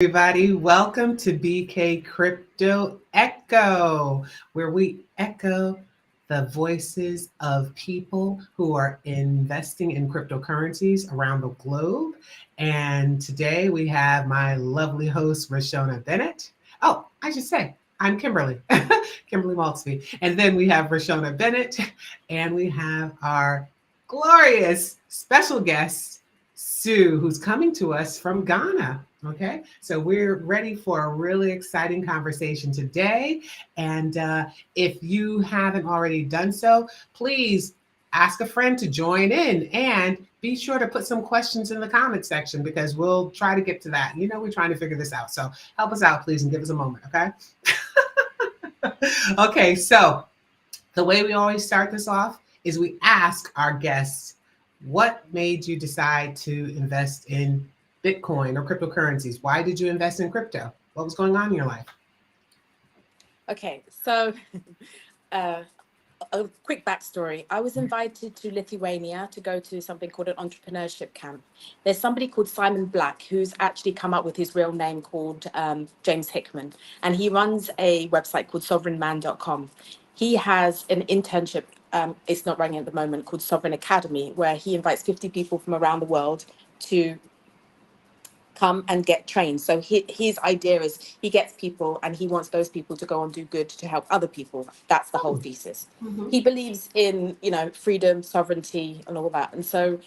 Everybody, welcome to BK Crypto Echo, where we echo the voices of people who are investing in cryptocurrencies around the globe. And today we have my lovely host, Rashona Bennett. Oh, I should say, I'm Kimberly, Kimberly Maltsby. And then we have Rashona Bennett, and we have our glorious special guest, Sue, who's coming to us from Ghana. Okay, so we're ready for a really exciting conversation today. And if you haven't already done so, please ask a friend to join in and be sure to put some questions in the comment section because we'll try to get to that. You know, we're trying to figure this out. So help us out, please, and give us a moment. Okay. Okay, so the way we always start this off is we ask our guests, what made you decide to invest in Bitcoin or cryptocurrencies? Why did you invest in crypto? What was going on in your life? Okay, so a quick backstory. I was invited to Lithuania to go to something called an entrepreneurship camp. There's somebody called Simon Black who's actually come up with his real name called James Hickman, and he runs a website called sovereignman.com. He has an internship, it's not running at the moment, called Sovereign Academy, where he invites 50 people from around the world to come and get trained. So his idea is he gets people and he wants those people to go and do good to help other people. That's the whole thesis. Mm-hmm. He believes in, freedom, sovereignty and all that. And so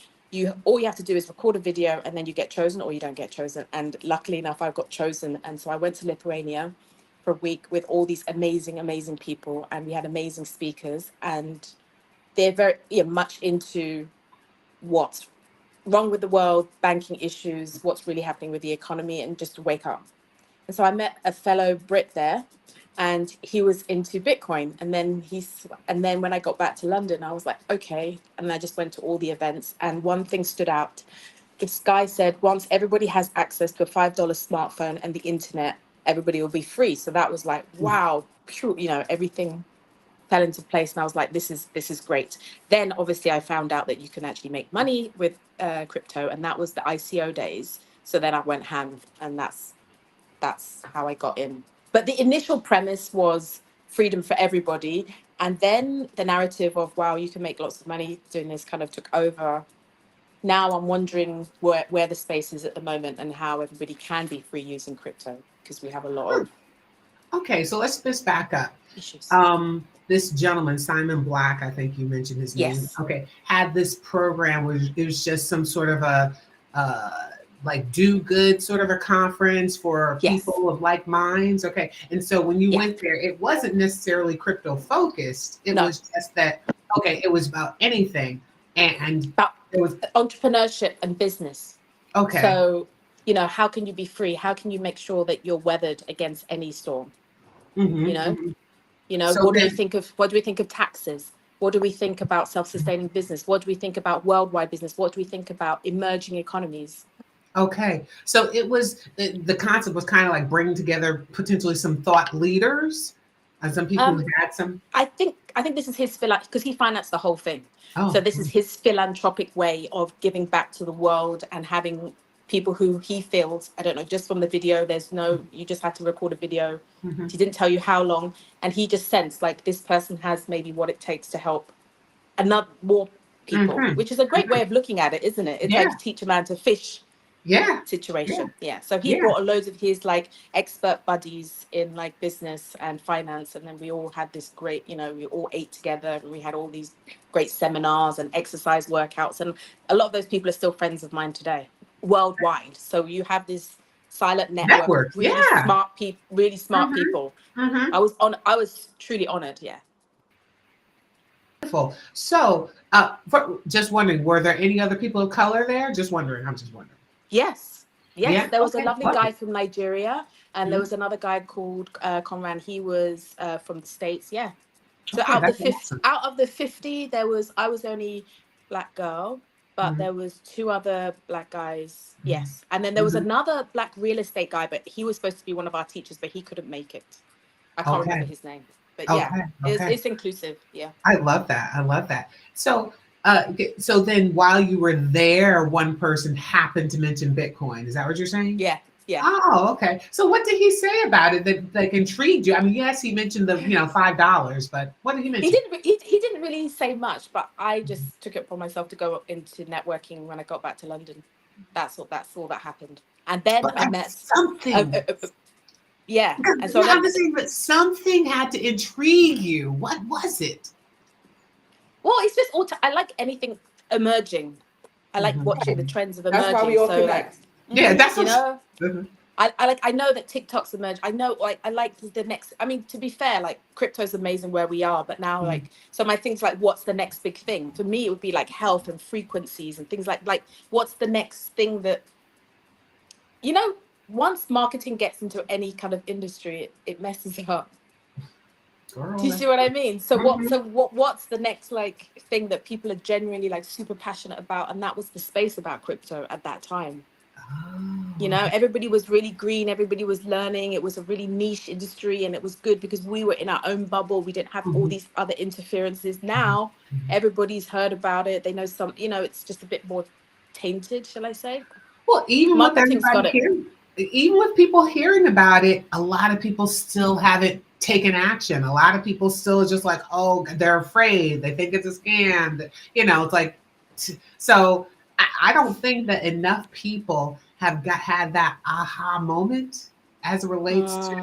all you have to do is record a video and then you get chosen or you don't get chosen. And luckily enough, I got chosen. And so I went to Lithuania for a week with all these amazing, amazing people. And we had amazing speakers, and they're very much into what's wrong with the world, banking issues, what's really happening with the economy, and just to wake up. And so I met a fellow Brit there, and he was into Bitcoin. And then when I got back to London, I was like, okay. And I just went to all the events. And one thing stood out. This guy said, once everybody has access to a $5 smartphone and the internet, everybody will be free. So that was like, wow, everything fell into place, and I was like, this is great. Then obviously I found out that you can actually make money with crypto, and that was the ICO days. So then I went ham, and that's how I got in. But the initial premise was freedom for everybody, and then the narrative of, wow, you can make lots of money doing this kind of took over. Now I'm wondering where the space is at the moment and how everybody can be free using crypto, because we have a lot of Okay, so let's just back up. issues. This gentleman, Simon Black, I think you mentioned his name. Yes. Okay, had this program where it was just some sort of a like do good sort of a conference for Yes. people of like minds. Okay, and so when you went there, it wasn't necessarily crypto focused. It No. was just that. Okay, it was about anything, and About it was entrepreneurship and business. okay. So, how can you be free? How can you make sure that you're weathered against any storm? Mhm, You know, mhm. So what do we then, think of taxes? What do we think about self-sustaining business? What do we think about worldwide business? What do we think about emerging economies? okay, so it was the concept was kind of like bringing together potentially some thought leaders and some people who Um, had some. I think this is his because he financed the whole thing. So Oh, this is his philanthropic way of giving back to the world and having people who he feels, I don't know, just from the video, you just had to record a video. mhm, He didn't tell you how long, and he just sensed like this person has maybe what it takes to help another more people, mhm, which is a great way mhm. of looking at it, isn't it? It's Yeah, like teach a man to fish yeah, yeah, situation. Yeah. So he yeah. brought a loads of his like expert buddies in like business and finance, and then we all had this great, we all ate together, and we had all these great seminars and exercise workouts, and a lot of those people are still friends of mine today, worldwide. So you have this silent network of Networks, yeah. really smart Mhm, people. mhm. I was truly honored. Yeah. Wonderful. So, just wondering, were there any other people of color there? Just wondering. I'm just wondering. Yes. Yes, Yeah. there was a Okay. lovely Wonderful. guy from Nigeria, and there Mhm. was another guy called Conran. He was from the States. Yeah. So Okay, that's awesome. out of the 50, I was the only black girl, but Mhm, there was two other black guys. mhm, Yes. And then there was mhm. another black real estate guy, but he was supposed to be one of our teachers, but he couldn't make it. I can't remember Okay. his name. But yeah, Okay. Okay. it's inclusive. Yeah. I love that. I love that. So, so then while you were there, one person happened to mention Bitcoin. Is that what you're saying? Yeah. Yeah. Oh, okay. So what did he say about it that like intrigued you? I mean, yes, he mentioned the $5, but what did he He mention? didn't. He didn't really say much, but I just took it upon myself to go into networking when I got back to London. That's all that happened. And then But I met. that's Uh, something. uh, uh, yeah, and so I'm then, just saying, but something had to intrigue you. What was it? well, it's just all. I like anything emerging. I like watching the Mhm. trends of That's why emerging. we all So like, connect. Yeah, that's you what. know, Mhm. I know that TikTok's emerged. I know like I like the next. I mean, to be fair, like crypto's amazing where we are, but now Mhm. like so my things like what's the next big thing? For me, it would be like health and frequencies and things like what's the next thing that you know. Once marketing gets into any kind of industry, it messes it up. Girl, Do you see what I mean? So what? mhm. So what's the next like thing that people are genuinely like super passionate about? And that was the space about crypto at that time. You Oh, know, okay. everybody was really green, everybody was learning. It was a really niche industry, and it was good because we were in our own bubble. We didn't have all Mhm. these other interferences. Mhm. Now Mhm. everybody's heard about it. They know some, you know, it's just a bit more tainted, shall I say? Well, Marketing's got it. even with people hearing about it, a lot of people still haven't taken action. A lot of people still just like, oh, they're afraid. They think it's a scam. It's like, so I don't think that enough people have had that aha moment as it relates to,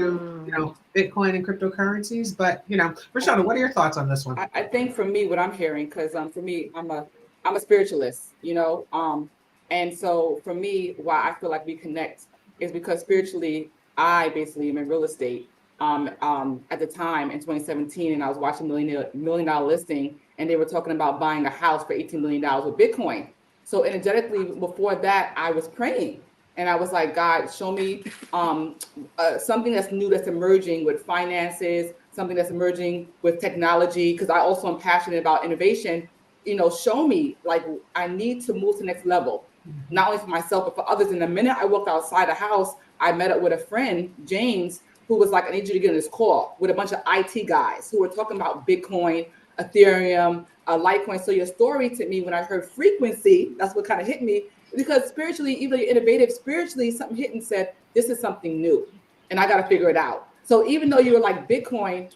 Mm. Bitcoin and cryptocurrencies. But, Rashona, what are your thoughts on this one? I think for me, what I'm hearing, because for me, I'm a spiritualist, and so for me, why I feel like we connect is because spiritually, I basically am in real estate. At the time in 2017, and I was watching Million Dollar Listing, and they were talking about buying a house for $18 million with Bitcoin. So energetically, before that, I was praying, and I was like, God, show me something that's new, that's emerging with finances, something that's emerging with technology, because I also am passionate about innovation. Show me, like, I need to move to the next level, not only for myself but for others. And the minute I walked outside the house, I met up with a friend, James, who was like, I need you to get on this call with a bunch of IT guys who were talking about Bitcoin, Ethereum, Litecoin. So your story to me, when I heard frequency, that's what kind of hit me, because spiritually, even though you're innovative, spiritually, something hit and said, this is something new and I got to figure it out. So even though you were like Bitcoin,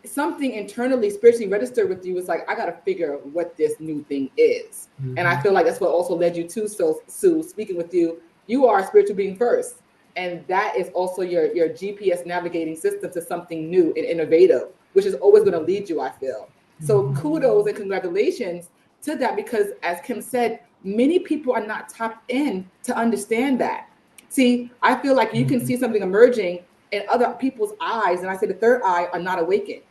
something internally, spiritually registered with you was like, I got to figure what this new thing is. And I Mhm. feel like that's what also led you to, so Sue, speaking with you, you are a spiritual being first. And that is also your GPS navigating system to something new and innovative, which is always going to lead you, I feel. So Mhm. kudos and congratulations to that, because as Kim said, many people are not tapped in to understand that. See, I feel like you can Mhm. see something emerging in other people's eyes, and I say the third eye are not awakened.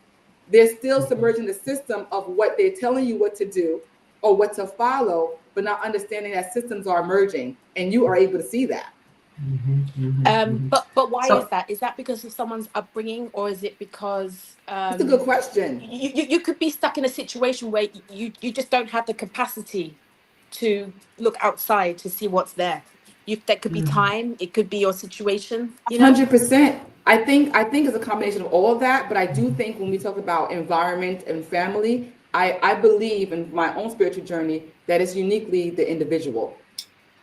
They're still submerging the system of what they're telling you what to do or what to follow, but not understanding that systems are emerging, and you are able to see that. Mhm. Mhm. Mhm. But why is So that? Is that because of someone's upbringing, or is it because It's a good question. you could be stuck in a situation where you just don't have the capacity to look outside to see what's there? That could be mhm. time. It could be your situation. You know. 100%. I think it's a combination of all of that, but I do think when we talk about environment and family, I believe in my own spiritual journey that it's uniquely the individual,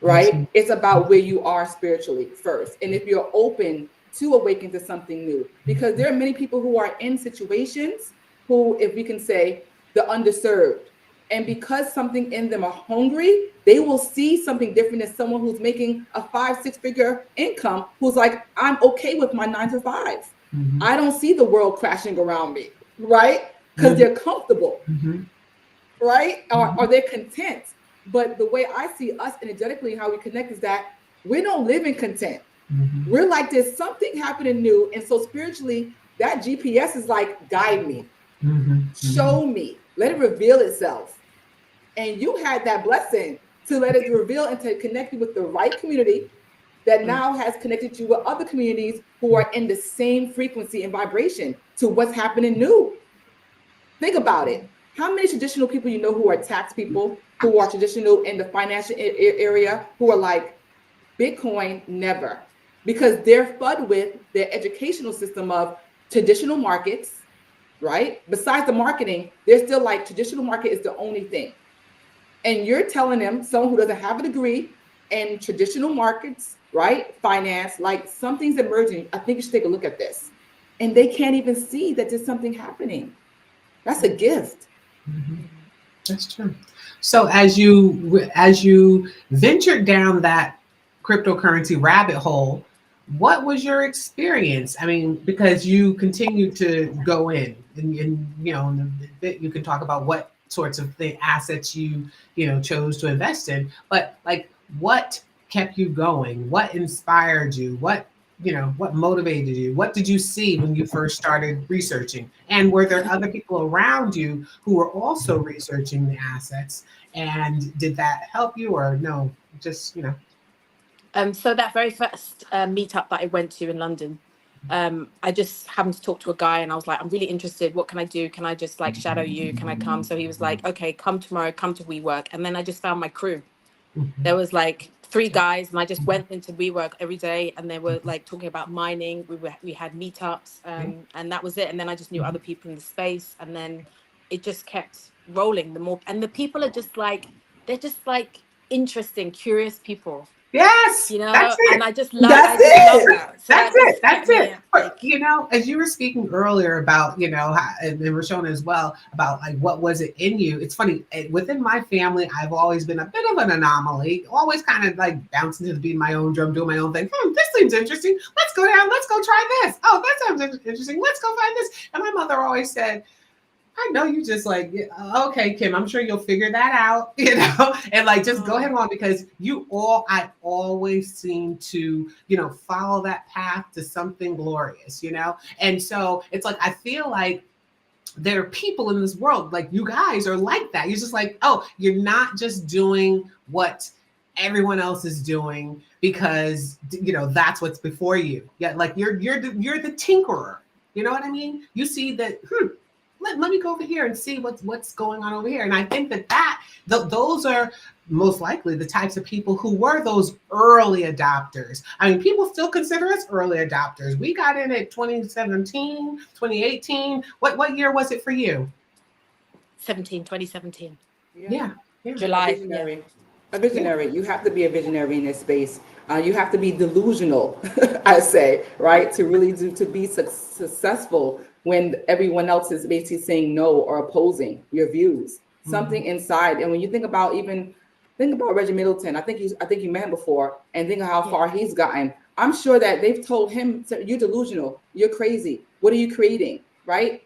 Me right? too. It's about where you are spiritually first. And if you're open to awaken to something new, because there are many people who are in situations who, if we can say, the underserved. And because something in them are hungry, they will see something different than someone who's making a 5, 6 figure income, who's like, I'm okay with my 9 to 5. Mhm. I don't see the world crashing around me, right? Because Mhm. they're comfortable, Mhm. right? Or Mhm. they're content. But the way I see us energetically, how we connect is that we don't live in content. Mhm. We're like, there's something happening new. And so spiritually, that GPS is like, guide me, Mhm. Mhm. show me, let it reveal itself. And you had that blessing to let it reveal and to connect you with the right community that Mm. now has connected you with other communities who are in the same frequency and vibration to what's happening new. Think about it. How many traditional people you know who are tax people, who are traditional in the financial area, who are like, Bitcoin, never, because they're fed with their educational system of traditional markets, right? Besides the marketing, they're still like traditional market is the only thing. And you're telling them, someone who doesn't have a degree in traditional markets right? Finance, like something's emerging. I think you should take a look at this. And they can't even see that there's something happening. That's a gift. Mhm. That's true. So as you ventured down that cryptocurrency rabbit hole, what was your experience? I mean, because you continued to go in, and you know, in a bit you can talk about what sorts of the assets you know chose to invest in, but like what kept you going? What inspired you? What you know, what motivated you? What did you see when you first started researching? And were there other people around you who were also researching the assets? And did that help you or no? Just, you know. So that very first meetup that I went to in London, I just happened to talk to a guy and I was like, I'm really interested. What can I do? Can I just like shadow you? Can I come? So he was like, okay, come tomorrow, come to WeWork. And then I just found my crew. There was like 3 guys and I just went into WeWork every day and they were like talking about mining. We had meetups and that was it. And then I just knew other people in the space and then it just kept rolling. The more and the people are just like they're just like interesting, curious people, Yes, you know, that's and it. That's I just love it. that. So That's that it. just kept That's me it. But, like you know, as you were speaking earlier about, you know, and Rashona as well, about like what was it in you? It's funny, within my family, I've always been a bit of an anomaly, always kind of like bouncing to the beat of my own drum, doing my own thing. This seems interesting. Let's go down. Let's go try this. Oh, that sounds interesting. Let's go find this. And my mother always said, I know you just like, yeah, okay, Kim, I'm sure you'll figure that out, you know, and like just go ahead on because I always seem to, you know, follow that path to something glorious, you know? And so it's like, I feel like there are people in this world, like you guys are like that. You're just like, oh, you're not just doing what everyone else is doing because, you know, that's what's before you. Yeah. Like you're the tinkerer. You know what I mean? You see that, let me go over here and see what's going on over here. And I think those are most likely the types of people who were those early adopters. I mean, people still consider us early adopters. We got in at 2017, 2018. What year was it for you? 2017. Yeah. Yeah, yeah, A July. Yeah. visionary. A yeah. visionary. You have to be a visionary in this space. You have to be delusional, I say, right? To really to be successful when everyone else is basically saying no or opposing your views. Something inside. And when you think about Reggie Middleton, I think you met him before and think of how Yeah. far he's gotten. I'm sure that they've told him, you're delusional, you're crazy. What are you creating? Right?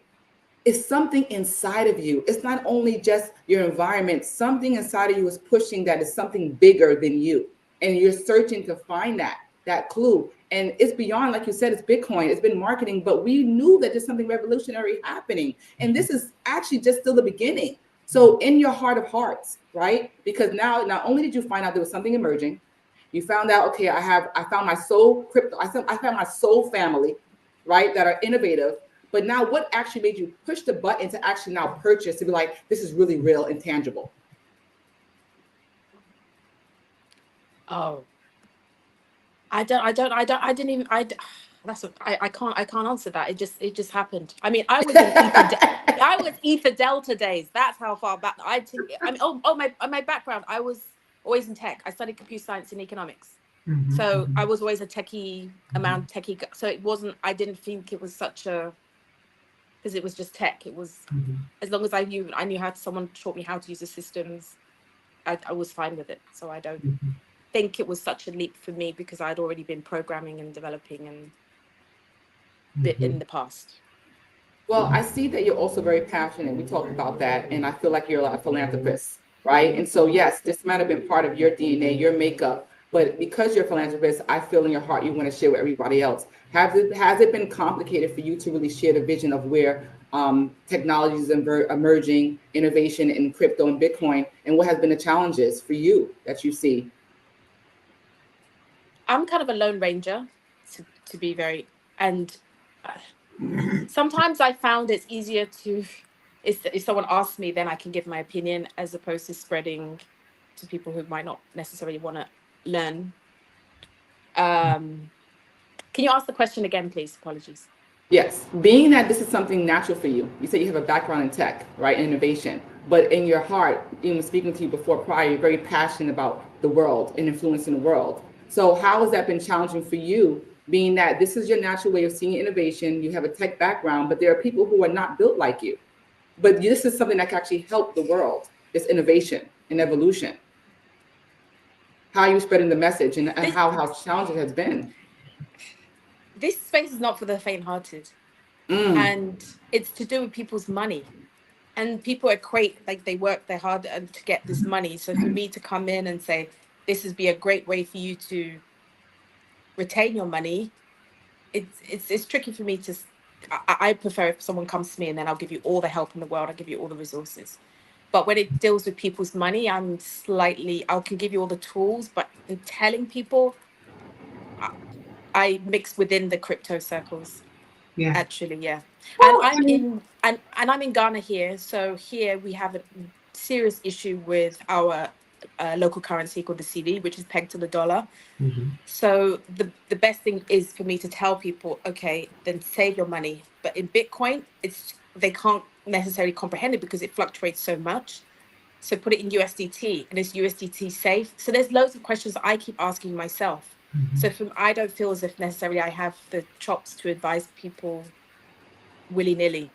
It's something inside of you. It's not only just your environment. Something inside of you is pushing that is something bigger than you. And you're searching to find that clue. And it's beyond, like you said, it's Bitcoin, it's been marketing, but we knew that there's something revolutionary happening. And this is actually just still the beginning. So in your heart of hearts, right? Because now, not only did you find out there was something emerging, you found out, okay, I found my soul crypto, I found my soul family, right? That are innovative. But now what actually made you push the button to actually now purchase, to be like, this is really real and tangible? Oh, I didn't even, I can't answer that. It just happened. I mean, I was Ether Delta days. That's how far back I mean, my background, I was always in tech. I studied computer science and economics. So I was always a techie So it wasn't, I didn't think it was such a, because it was just tech. It was, as long as I knew how someone taught me how to use the systems, I was fine with it. So I don't think it was such a leap for me because I'd already been programming and developing and bit in the past. Well, I see that you're also very passionate. We talked about that, and I feel like you're a philanthropist, right? And so, yes, this might have been part of your DNA, your makeup, but because you're a philanthropist, I feel in your heart you want to share with everybody else. Has it been complicated for you to really share the vision of where technologies emerging, innovation in crypto and Bitcoin, and what has been the challenges for you that you see? I'm kind of a lone ranger, to be very, and sometimes I found it's easier to, if someone asks me, then I can give my opinion as opposed to spreading to people who might not necessarily want to learn. Can you ask the question again, please? Apologies. Yes, being that this is something natural for you, you say you have a background in tech, right, innovation, but in your heart, even speaking to you before prior, you're very passionate about the world and influencing the world. So how has that been challenging for you, being that this is your natural way of seeing innovation? You have a tech background, but there are people who are not built like you. But this is something that can actually help the world, this innovation and evolution. How are you spreading the message, and how challenging it has been? This space is not for the faint-hearted, and it's to do with people's money. And people equate, like, they work their hard and to get this money. So for me to come in and say this would be a great way for you to retain your money, it's tricky for me to. I prefer if someone comes to me and then I'll give you all the help in the world. I'll give you all the resources. But when it deals with people's money, I can give you all the tools, but in telling people, I mix within the crypto circles. Yeah. Actually, yeah. And Well, I mean, I'm in Ghana here. So here we have a serious issue with our local currency called the CD, which is pegged to the dollar. mhm. So the best thing is for me to tell people, okay, then save your money. But in Bitcoin, they can't necessarily comprehend it because it fluctuates so much. So put it in USDT, and is USDT safe? So there's loads of questions I keep asking myself. So I don't feel as if necessarily I have the chops to advise people willy-nilly.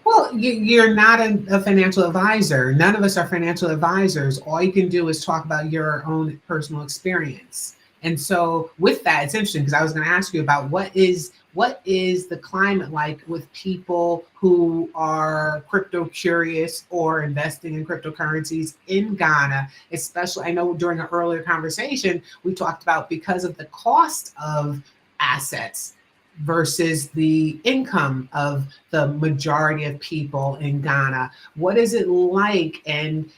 Well, you're not a financial advisor. None of us are financial advisors. All you can do is talk about your own personal experience. And so with that, it's interesting because I was going to ask you about what is the climate like with people who are crypto curious or investing in cryptocurrencies in Ghana, especially. I know during an earlier conversation, we talked about because of the cost of assets versus the income of the majority of people in Ghana. What is it like, and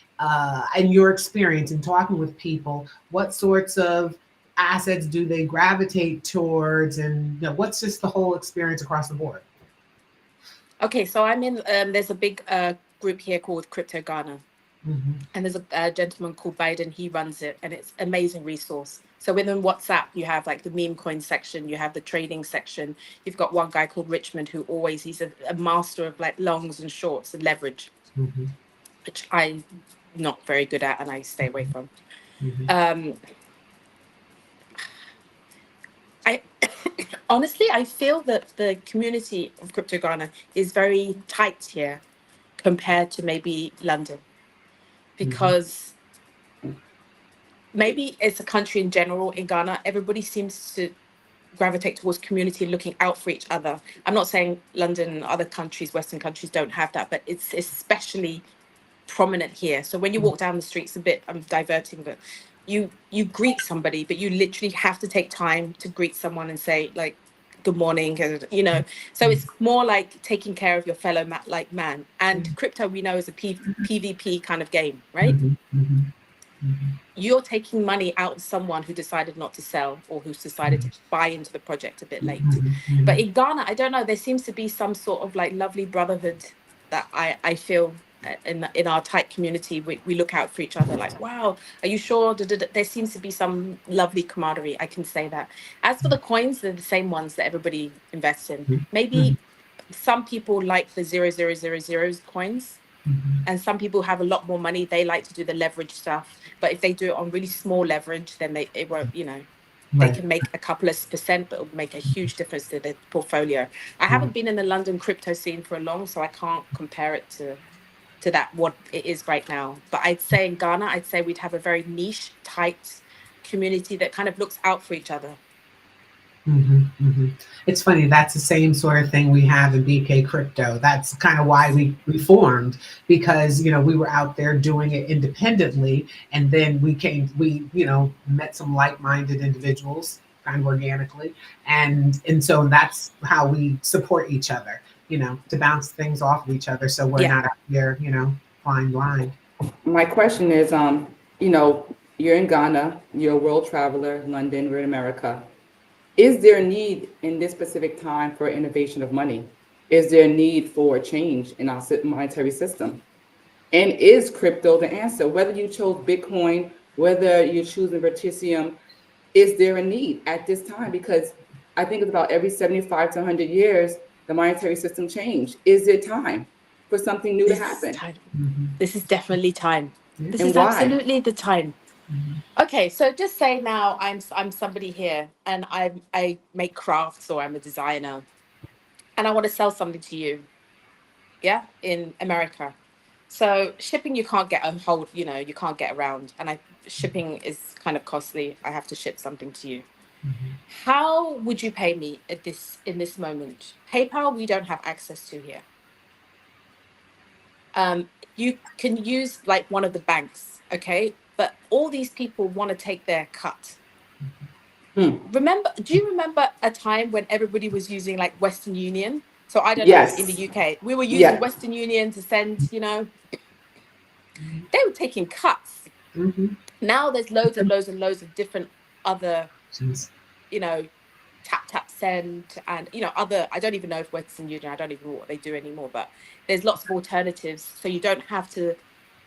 your experience in talking with people, what sorts of assets do they gravitate towards, and what's just the whole experience across the board? Okay, so I'm in. There's a big group here called Crypto Ghana, and there's a gentleman called Biden. He runs it, and it's an amazing resource. So within WhatsApp, you have like the meme coin section, you have the trading section. You've got one guy called Richmond he's a master of like longs and shorts and leverage, which I'm not very good at and I stay away from. I honestly, I feel that the community of Crypto Ghana is very tight here compared to maybe London, because maybe it's a country in general. In Ghana, everybody seems to gravitate towards community, looking out for each other. I'm not saying London and other countries, Western countries, don't have that, but it's especially prominent here. So when you walk down the streets, I'm diverting, but you greet somebody, but you literally have to take time to greet someone and say like good morning, and so it's more like taking care of your fellow man. And crypto, we know, is a PvP kind of game, right? You're taking money out of someone who decided not to sell or who's decided to buy into the project a bit late. But in Ghana, I don't know, there seems to be some sort of like lovely brotherhood that I feel in our tight community. We look out for each other, like, wow, are you sure? There seems to be some lovely camaraderie, I can say that. As for the coins, they're the same ones that everybody invests in. Maybe some people like the 0000 coins, and some people have a lot more money, they like to do the leverage stuff. But if they do it on really small leverage, then it won't, they can make a couple of percent, but it'll make a huge difference to their portfolio. I haven't been in the London crypto scene for long, so I can't compare it to that, what it is right now. But I'd say in Ghana, we'd have a very niche, tight community that kind of looks out for each other. It's funny, that's the same sort of thing we have in BK Crypto. That's kind of why we formed, because we were out there doing it independently, and then we met some like-minded individuals kind of organically, and so that's how we support each other, to bounce things off of each other, so we're not out there flying blind. My question is, you're in Ghana, you're a world traveler, London, we're in America. Is there a need in this specific time for innovation of money? Is there a need for a change in our monetary system? And is crypto the answer? Whether you chose Bitcoin, whether you're choosing Ethereum, is there a need at this time? Because I think it's about every 75 to 100 years, the monetary system changed. Is it time for something new to happen? This is definitely time. This And is why? absolutely the time. Okay, so just say now I'm somebody here and I make crafts or I'm a designer and I want to sell something to you, yeah, in America. So shipping you can't get a hold, you can't get around, and shipping is kind of costly. I have to ship something to you. Mhm. How would you pay me in this moment? PayPal we don't have access to here. You can use like one of the banks, okay? But all these people want to take their cut. Do you remember a time when everybody was using like Western Union? So I don't know, in the Yes. UK, we were using Yeah. Western Union to send, they were taking cuts. Mhm. Now there's loads and loads and loads of different other, Jeez. you know, tap send and other. I don't even know if Western Union, I don't even know what they do anymore, but there's lots of alternatives. So you don't have to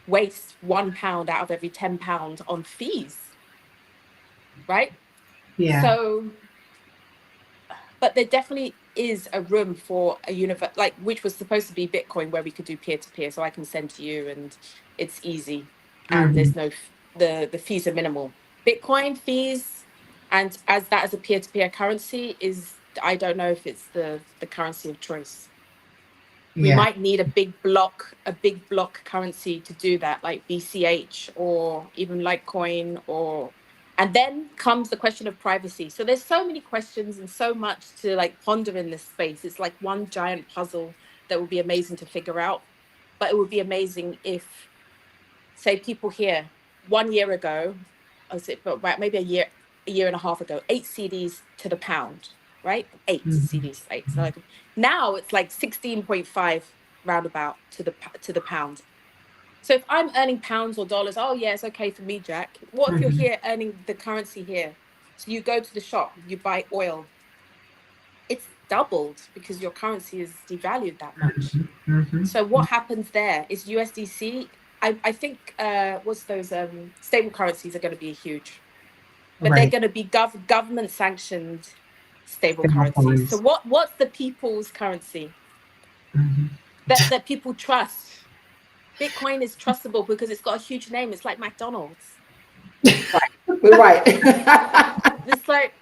waste £1 out of every £10 on fees, right? Yeah. So but there definitely is a room for a universe, like which was supposed to be Bitcoin, where we could do peer to peer. So I can send to you, and it's easy, and Mhm. there's no the fees are minimal. Bitcoin fees, and as that as a peer to peer currency is, I don't know if it's the currency of choice. We Yeah. might need a big block currency to do that, like BCH or even Litecoin and then comes the question of privacy. So there's so many questions and so much to like ponder in this space. It's like one giant puzzle that would be amazing to figure out. But it would be amazing if, say, people here 1 year ago, or is it, but right, maybe a year and a half ago, 8 CDs to the pound, right? Eight Mhm. CDs, eight. So like now it's like 16.5 roundabout to the pound. So if I'm earning pounds or dollars, oh yeah, it's okay for me, Jack. What if you're Mhm. here earning the currency here? So you go to the shop, you buy oil. It's doubled because your currency is devalued that much. Mhm. Mhm. So what happens there is USDC. I think what's those stable currencies are going to be huge, but they're Right. going to be government sanctioned stable Stable currencies. So coins. what's the people's currency Mhm. that people trust? Bitcoin is trustable because it's got a huge name. It's like McDonald's. We're right. It's like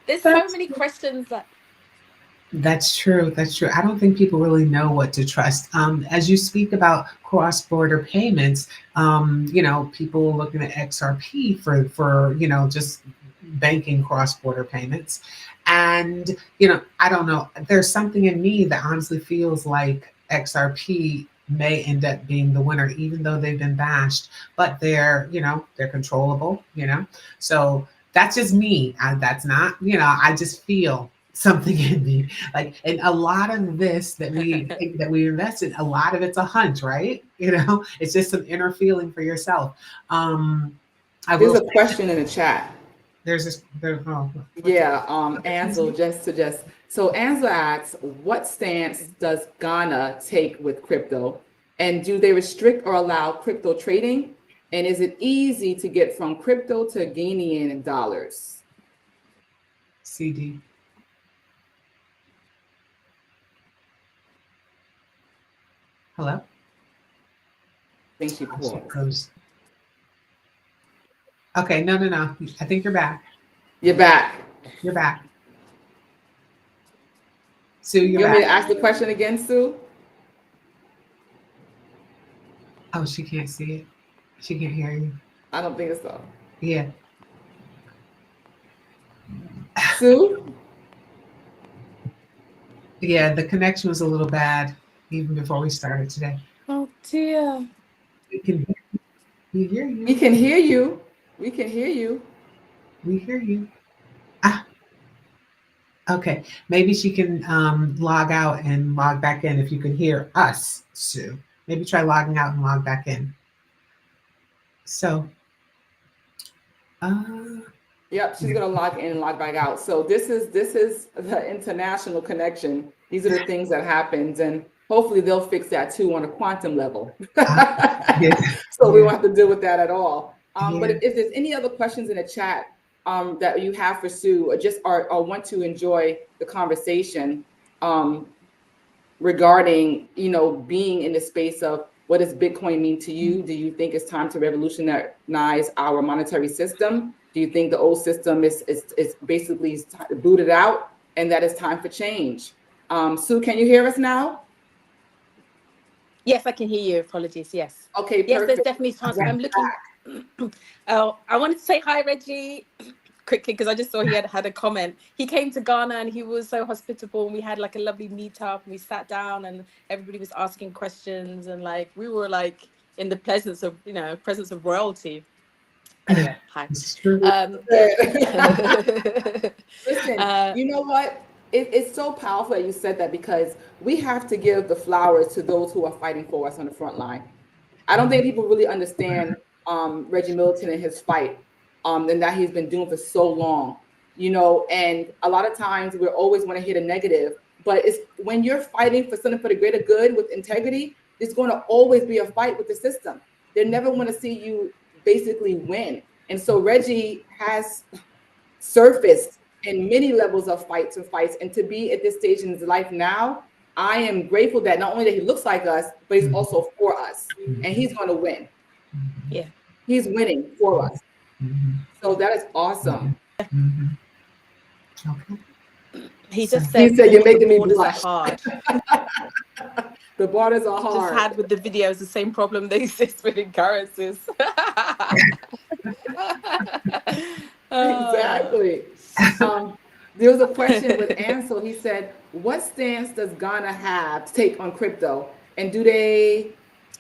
there's so That's many questions that That's true. That's true. I don't think people really know what to trust. As you speak about cross-border payments, people looking at XRP for just banking cross-border payments, and I don't know. There's something in me that honestly feels like XRP may end up being the winner, even though they've been bashed. But they're controllable. So that's just me. That's not. I just feel something in me and a lot of this that we think that we invest in, a lot of it's a hunch, right? It's just some inner feeling for yourself. I There's will a say question in the chat. what's Yeah, Ansel, it? so Ansel asks, what stance does Ghana take with crypto? And do they restrict or allow crypto trading? And is it easy to get from crypto to Ghanaian dollars? CD. Hello? I think she Oh, she paused. froze. Okay, no. I think you're back. You're back. You're back. Sue, you're You want me to back. ask the question again, Sue? Oh, she can't see it. She can't hear you. I don't think so. Yeah. Sue? Yeah, the connection was a little bad even before we started today. oh dear. We can we hear We you. can hear you. We can hear you. We hear you. Ah, okay. Maybe she can log out and log back in if you can hear us, Sue. Maybe try logging out and log back in. So, uh, Yep, she's yeah. gonna log in and log back out. So this is the international connection. These are the things that happens, and hopefully they'll fix that too on a quantum level. Uh, yeah, So we yeah, won't have to deal with that at all. But yeah. if there's any other questions in the chat that you have for Sue, or want to enjoy the conversation regarding being in the space of What does Bitcoin mean to you? Do you think it's time to revolutionize our monetary system? Do you think the old system is basically booted out and that it's time for change? Sue, can you hear us now? Yes, I can hear you. Apologies. Yes. Okay, Yes, there's perfect. definitely time. Yeah. I'm looking. Oh, I wanted to say hi, Reggie, quickly, because I just saw he had a comment. He came to Ghana and he was so hospitable, and we had like a lovely meetup, and we sat down and everybody was asking questions, and like we were like in the presence of royalty. Anyway, hi. This is true. Listen, you know what? It's so powerful that you said that, because we have to give the flowers to those who are fighting for us on the front line. I don't think people really understand Reggie Middleton and his fight, and that he's been doing for so long, you know. And a lot of times we always want to hear the negative, but it's when you're fighting for something for the greater good with integrity, there's going to always be a fight with the system. They never want to see you basically win. And so Reggie has surfaced in many levels of fights, and to be at this stage in his life now, I am grateful that not only that he looks like us, but he's also for us, and he's going to win. Yeah, He's winning for us. So that is awesome. Okay. he just said, He said, "You're making me borders are blush." hard. The borders are Just hard. had with the videos the same problem that exists within currencies. Exactly. There was a question with Ansel. He said, "What stance does Ghana have to take on crypto? And do they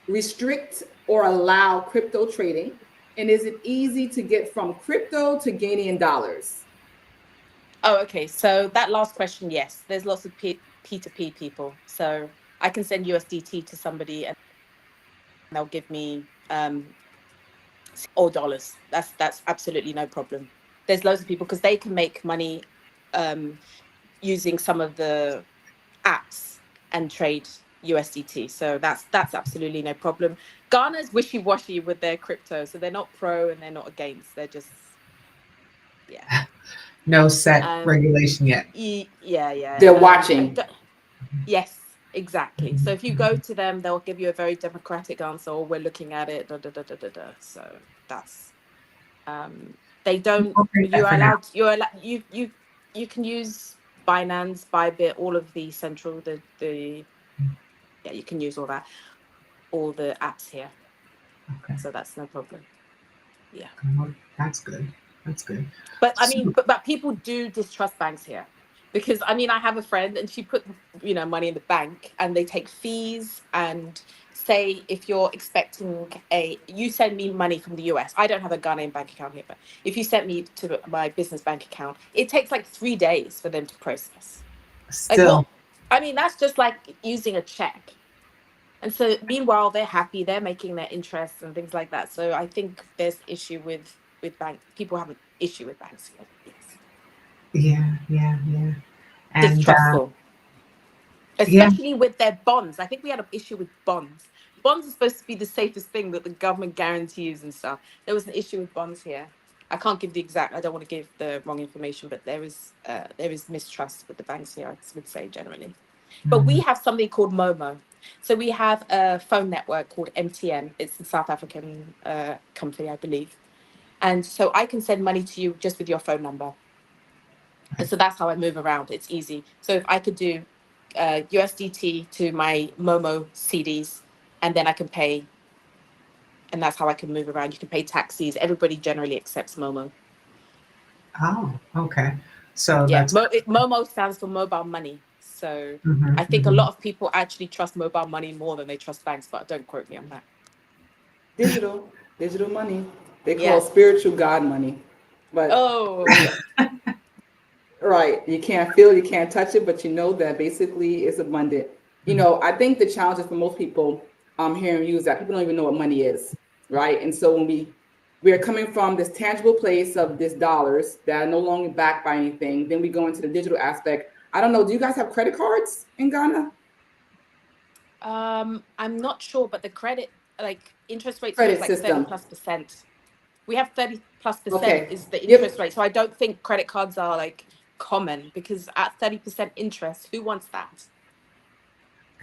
restrict or allow crypto trading? And is it easy to get from crypto to Ghanaian dollars?" Oh, okay. So that last question, yes, there's lots of P2P people. So I can send USDT to somebody and they'll give me or dollars. That's absolutely no problem. There's loads of people because they can make money using some of the apps and trade USDT. So that's absolutely no problem. Ghana's wishy-washy with their crypto, so they're not pro and they're not against. They're just No set regulation yet. Yeah. They're watching. Yes, exactly. So if you go to them, they'll give you a very democratic answer. Or we're looking at it. So that's they don't. You're allowed. You can use Binance, Bybit, all of the central yeah, you can use all the apps here. Okay. So that's no problem. Yeah. That's good. That's good. But I mean, but people do distrust banks here, because I mean, I have a friend and she put money in the bank and they take fees. And say if you're expecting you send me money from the US, I don't have a Ghanaian bank account here, but if you sent me to my business bank account, it takes like 3 days for them to process. Like, Still. what? I mean, that's just like using a check. And so meanwhile, they're happy, they're making their interest and things like that. So I think there's issue with bank. People have an issue with banks here. Yes. Yeah. And Distrustful. Especially with their bonds. I think we had an issue with bonds. Bonds are supposed to be the safest thing that the government guarantees and stuff. There was an issue with bonds here. I can't give the exact, I don't want to give the wrong information, but there is mistrust with the banks here, I would say generally. But we have something called Momo. So we have a phone network called MTN. It's a South African company, I believe. And so I can send money to you just with your phone number. And so that's how I move around. It's easy. So if I could do USDT to my Momo CDs, and then I can pay, and that's how I can move around. You can pay taxis. Everybody generally accepts Momo. Oh, okay. So Yeah, that's Momo stands for mobile money. So I think a lot of people actually trust mobile money more than they trust banks, but don't quote me on that. Digital money. They call spiritual God money. But right, you can't feel it, you can't touch it, but you know that basically it's abundant. You know, I think the challenge is for most people hearing you is that people don't even know what money is, right? And so when we are coming from this tangible place of this dollars that are no longer backed by anything, then we go into the digital aspect. I don't know, do you guys have credit cards in Ghana? I'm not sure, but the credit, like interest rates, Credit like system. 30+%. We have 30+% Okay. is the interest rate. So I don't think credit cards are like common, because at 30% interest, who wants that?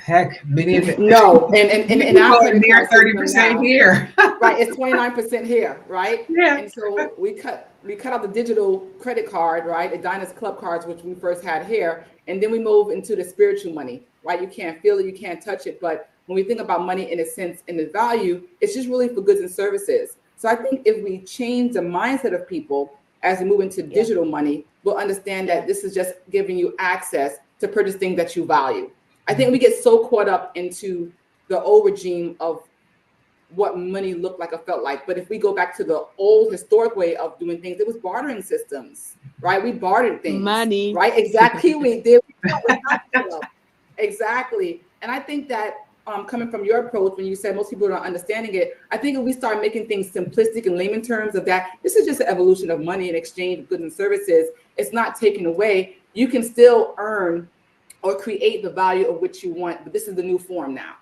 Heck, many of it. No, and our People are credit near card system 30% now, here. right? It's 29% here, right? Yeah. And so we cut out the digital credit card, right? The Diners Club cards, which we first had here, and then we move into the spiritual money, right? You can't feel it, you can't touch it, but when we think about money in a sense, in the value, it's just really for goods and services. So I think if we change the mindset of people as we move into digital money, we'll understand that this is just giving you access to purchase things that you value. I think we get so caught up into the old regime of what money looked like or felt like. But if we go back to the old historic way of doing things, it was bartering systems, right? We bartered things. Money. Right? Exactly. We did. Exactly. And I think that coming from your approach, when you said most people are not understanding it, I think if we start making things simplistic in layman terms of that, this is just an evolution of money and exchange of goods and services. It's not taken away. You can still earn or create the value of which you want, but this is the new form now.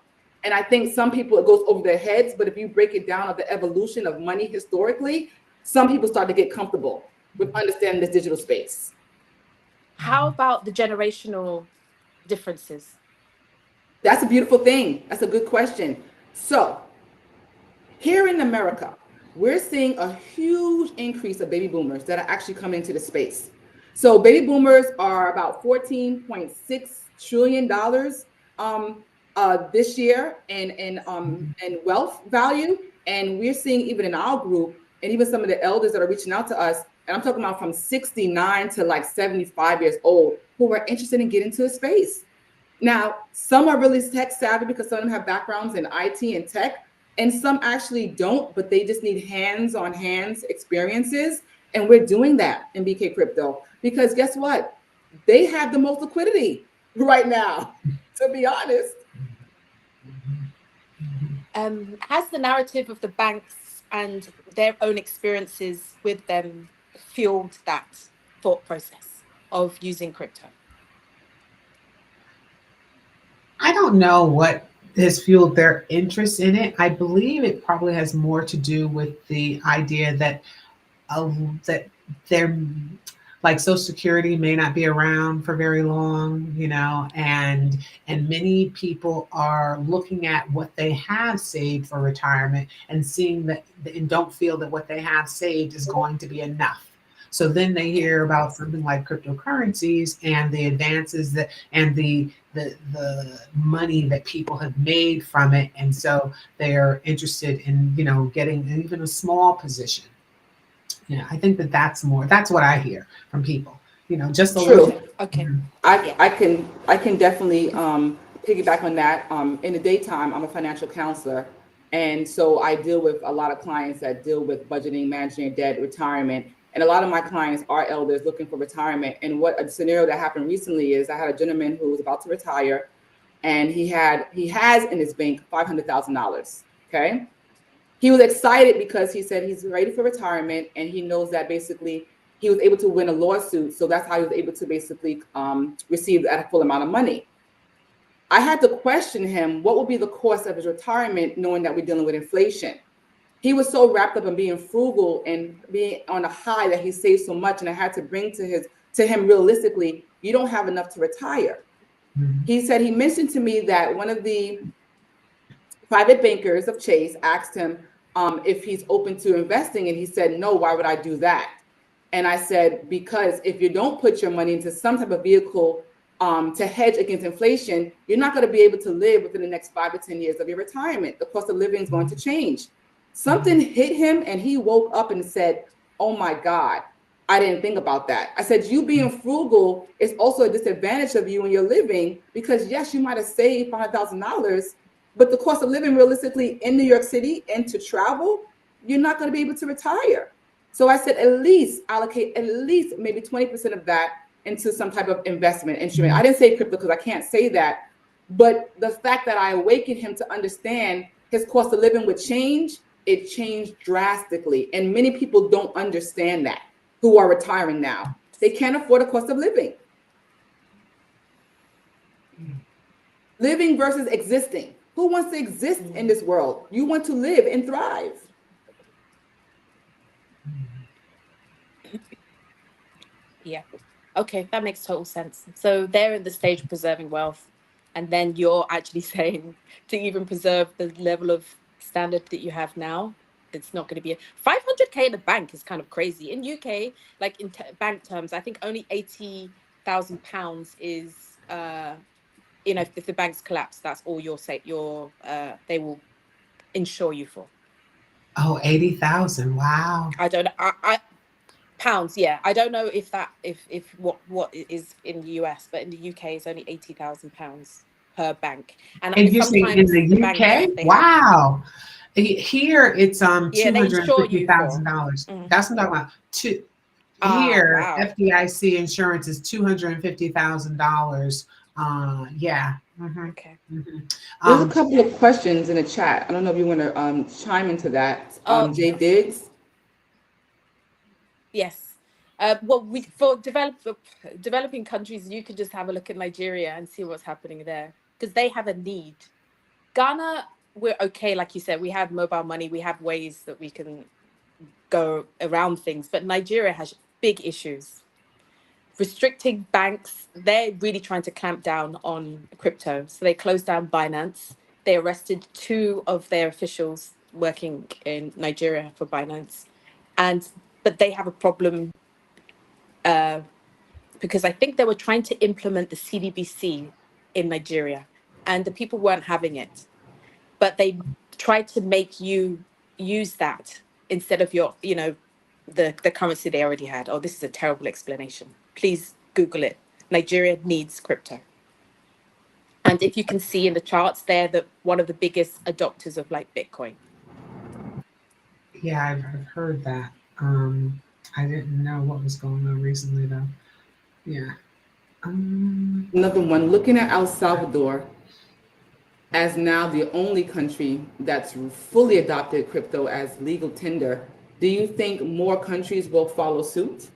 And I think some people, it goes over their heads, but if you break it down of the evolution of money historically, some people start to get comfortable with understanding this digital space. How about the generational differences? That's a beautiful thing. That's a good question. So here in America, we're seeing a huge increase of baby boomers that are actually coming into the space. So baby boomers are about $14.6 trillion this year in wealth value. And we're seeing even in our group, and even some of the elders that are reaching out to us, and I'm talking about from 69 to like 75 years old, who are interested in getting to the space. Now, some are really tech savvy because some of them have backgrounds in IT and tech, and some actually don't, but they just need hands-on hands experiences. And we're doing that in BK Crypto because guess what? They have the most liquidity right now, to be honest. Has the narrative of the banks and their own experiences with them fueled that thought process of using crypto? I don't know what has fueled their interest in it. I believe it probably has more to do with the idea that that they're like Social Security may not be around for very long, and many people are looking at what they have saved for retirement and seeing that and don't feel that what they have saved is going to be enough. So then they hear about something like cryptocurrencies and the advances that and the money that people have made from it, and so they're interested in getting even a small position. Yeah, I think that's what I hear from people. Just a little. True. Okay. I can definitely piggyback on that. In the daytime, I'm a financial counselor, and so I deal with a lot of clients that deal with budgeting, managing debt, retirement, and a lot of my clients are elders looking for retirement. And what a scenario that happened recently is I had a gentleman who was about to retire, and he has in his bank $500,000. Okay. He was excited because he said he's ready for retirement, and he knows that basically he was able to win a lawsuit. So that's how he was able to basically receive that full amount of money. I had to question him, what would be the cost of his retirement, knowing that we're dealing with inflation? He was so wrapped up in being frugal and being on a high that he saved so much. And I had to bring to him realistically, you don't have enough to retire. Mm-hmm. He said, he mentioned to me that one of the private bankers of Chase asked him if he's open to investing. And he said, no, why would I do that? And I said, because if you don't put your money into some type of vehicle to hedge against inflation, you're not going to be able to live within the next 5 to 10 years of your retirement. The cost of living is going to change. Something hit him and he woke up and said, oh my God, I didn't think about that. I said, you being frugal is also a disadvantage of you when you're living, because yes, you might have saved $500,000, but the cost of living realistically in New York City and to travel, you're not going to be able to retire. So I said, at least allocate at least maybe 20% of that into some type of investment instrument. I didn't say crypto because I can't say that, but the fact that I awakened him to understand his cost of living would change, it changed drastically. And many people don't understand that, who are retiring now. They can't afford the cost of living. Living versus existing. Who wants to exist in this world? You want to live and thrive. Yeah. Okay, that makes total sense. So they're in the stage of preserving wealth. And then you're actually saying to even preserve the level of standard that you have now, it's not going to be 500K in the bank is kind of crazy. In UK, like in bank terms, I think only £80,000 is, you know, if the banks collapse, that's all they will insure you for. Oh, 80,000. Wow. I don't know. I pounds, yeah. I don't know if that if what it is in the US, but in the UK it's only £80,000 per bank. And And you're saying in sometimes the the UK? banks they have, Wow. Here it's yeah, they insure you for. $250,000. That's what I'm talking about. Ah, Here, wow. FDIC insurance is $250,000. Yeah. Okay. There's a couple of questions in the chat. I don't know if you want to chime into that. Jay Diggs. Yes. Well, for developing countries, you could just have a look at Nigeria and see what's happening there, because they have a need. Ghana, we're okay, like you said, we have mobile money, we have ways that we can go around things, but Nigeria has big issues. Restricting banks, they're really trying to clamp down on crypto. So they closed down Binance. They arrested 2 of their officials working in Nigeria for Binance. But they have a problem because I think they were trying to implement the CDBC in Nigeria and the people weren't having it. But they tried to make you use that instead of your, you know, the currency they already had. Oh, this is a terrible explanation. Please Google it. Nigeria needs crypto. And if you can see in the charts, they're one of the biggest adopters of like Bitcoin. Yeah, I've heard that. I didn't know what was going on recently though. Yeah. Another one, looking at El Salvador as now the only country that's fully adopted crypto as legal tender, do you think more countries will follow suit?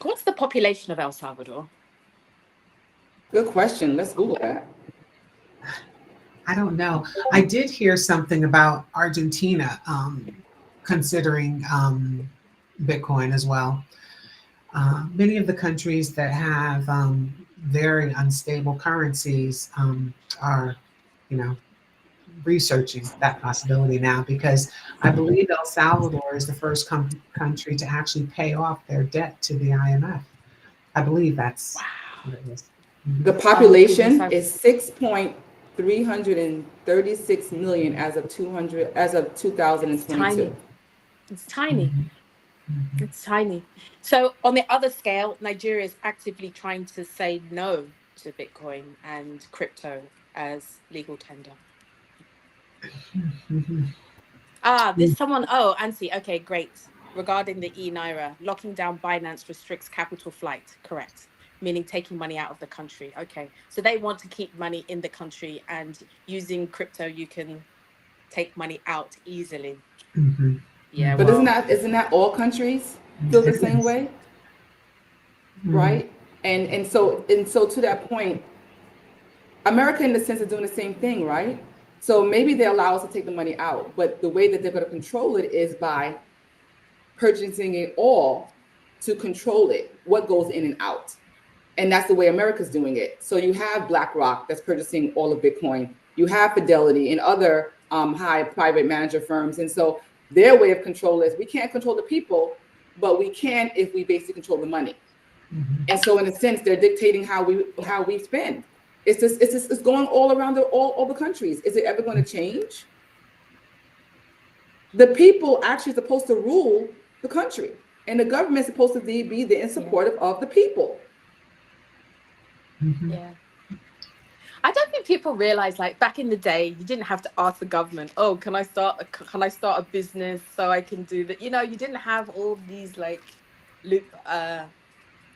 What's the population of El Salvador? Good question. Let's Google that. I don't know. I did hear something about Argentina considering Bitcoin as well. Many of the countries that have very unstable currencies are, you know, researching that possibility now, because I believe El Salvador is the first country to actually pay off their debt to the IMF. I believe that's what it is. The population is 6.336 million as of 2022. It's tiny. It's tiny. So on the other scale, Nigeria is actively trying to say no to Bitcoin and crypto as legal tender. There's someone. Oh, Ansi. Okay, great. Regarding the e-Naira, locking down Binance restricts capital flight. Correct. Meaning taking money out of the country. Okay. So they want to keep money in the country, and using crypto, you can take money out easily. Yeah. But isn't that all countries feel the same way? Right? And so to that point, America in the sense of doing the same thing, right? So maybe they allow us to take the money out, but the way that they're going to control it is by purchasing it all to control it, what goes in and out. And that's the way America's doing it. So you have BlackRock that's purchasing all of Bitcoin. You have Fidelity and other high private manager firms. And so their way of control is we can't control the people, but we can if we basically control the money. And so in a sense, they're dictating how we spend. It's going all around all the countries. Is it ever going to change? The people actually supposed to rule the country, and the government is supposed to be the supportive of the people. Yeah. I don't think people realize, like back in the day, you didn't have to ask the government, oh, can I start a business so I can do that? You know, you didn't have all these like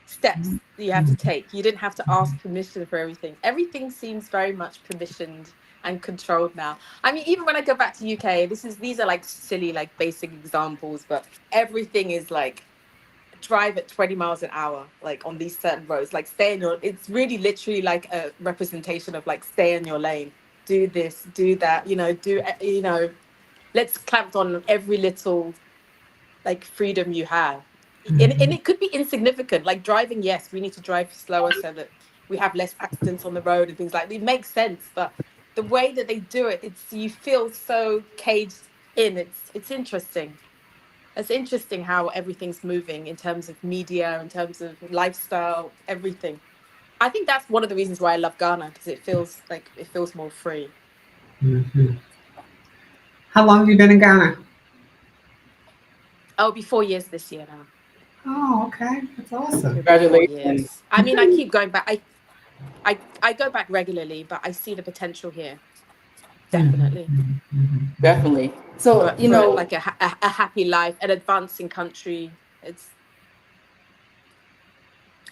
steps that you have to take. You didn't have to ask permission for everything. Everything seems very much permissioned and controlled now. I mean, even when I go back to UK, these are like silly, like basic examples, but everything is like drive at 20 miles an hour, like on these certain roads, like it's really literally like a representation of like stay in your lane, do this, do that, let's clamp on every little like freedom you have. And it could be insignificant, like driving. Yes, we need to drive slower so that we have less accidents on the road and things like that. It makes sense, but the way that they do it, it's you feel so caged in. It's interesting. It's interesting how everything's moving in terms of media, in terms of lifestyle, everything. I think that's one of the reasons why I love Ghana, because it feels more free. Mhm. How long have you been in Ghana? Oh, it'll be 4 years this year now. Oh, okay. That's awesome. It'll be four Congratulations. years. I mean, I keep going back. I go back regularly, but I see the potential here, Mhm, definitely. mhm, mhm, mhm. Definitely. So, But for like a happy life, an advancing country, it's.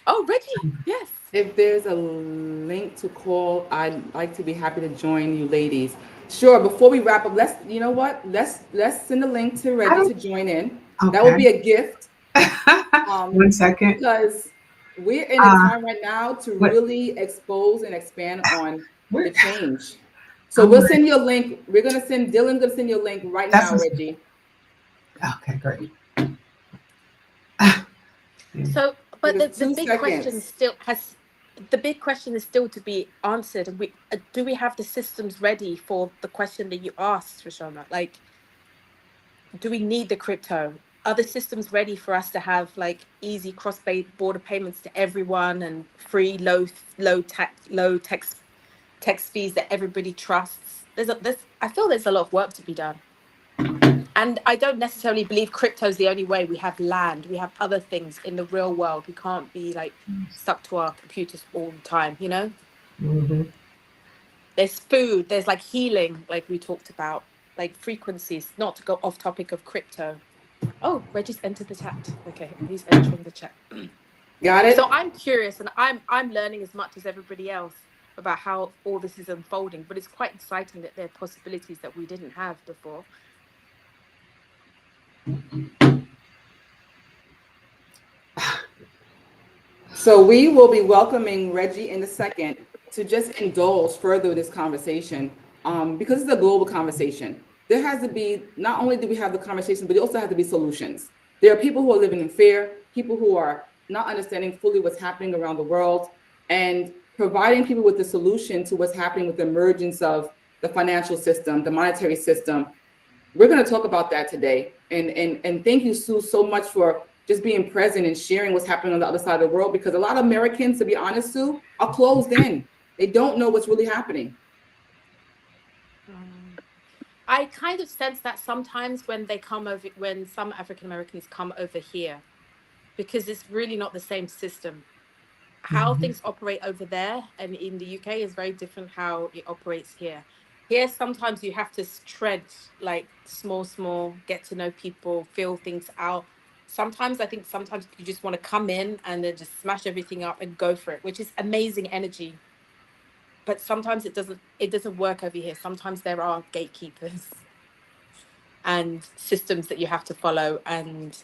Oh, Reggie, yes. if there's a link to call, I'd like to be happy to join you ladies. Sure, before we wrap up, you know what? Let's send a link to I Reggie don't. to join in. That would Okay. be a gift. 1 second. Because we're in a Uh, time right now to what? really expose and expand on Where? the change. So I'm we'll ready. send you a link. Dylan's gonna send you a link right That's now, what's, Reggie. okay. Great. Yeah. So, Give but us the two big question seconds. still has the big question is still to be answered. And do we have the systems ready for the question that you asked, Rashona? Like, do we need the crypto? Are the systems ready for us to have like easy cross border payments to everyone and free low tax fees that everybody trusts? There's I feel there's a lot of work to be done. And I don't necessarily believe crypto is the only way. We have land, we have other things in the real world. We can't be like stuck to our computers all the time, you know? Mhm. There's food, there's like healing, like we talked about, like frequencies, not to go off topic of crypto. Oh, Reggie's entered the chat. Okay, he's entering the chat. Got So it? I'm curious and I'm learning as much as everybody else about how all this is unfolding, but it's quite exciting that there are possibilities that we didn't have before. So we will be welcoming Reggie in a second to just indulge further in this conversation, because it's a global conversation. There has to be, not only do we have the conversation, but there also have to be solutions. There are people who are living in fear, people who are not understanding fully what's happening around the world, and providing people with the solution to what's happening with the emergence of the financial system, the monetary system. We're going to talk about that today. And thank you, Sue, so much for just being present and sharing what's happening on the other side of the world, because a lot of Americans, to be honest, Sue, are closed in. They don't know what's really happening. I kind of sense that sometimes when they come over, when some African Americans come over here, because it's really not the same system. How Mhm. things operate over there and in the UK is very different how it operates here. Here, sometimes you have to tread like small, get to know people, feel things out. Sometimes I think sometimes you just want to come in and then just smash everything up and go for it, which is amazing energy. But sometimes it doesn't work over here. Sometimes there are gatekeepers and systems that you have to follow and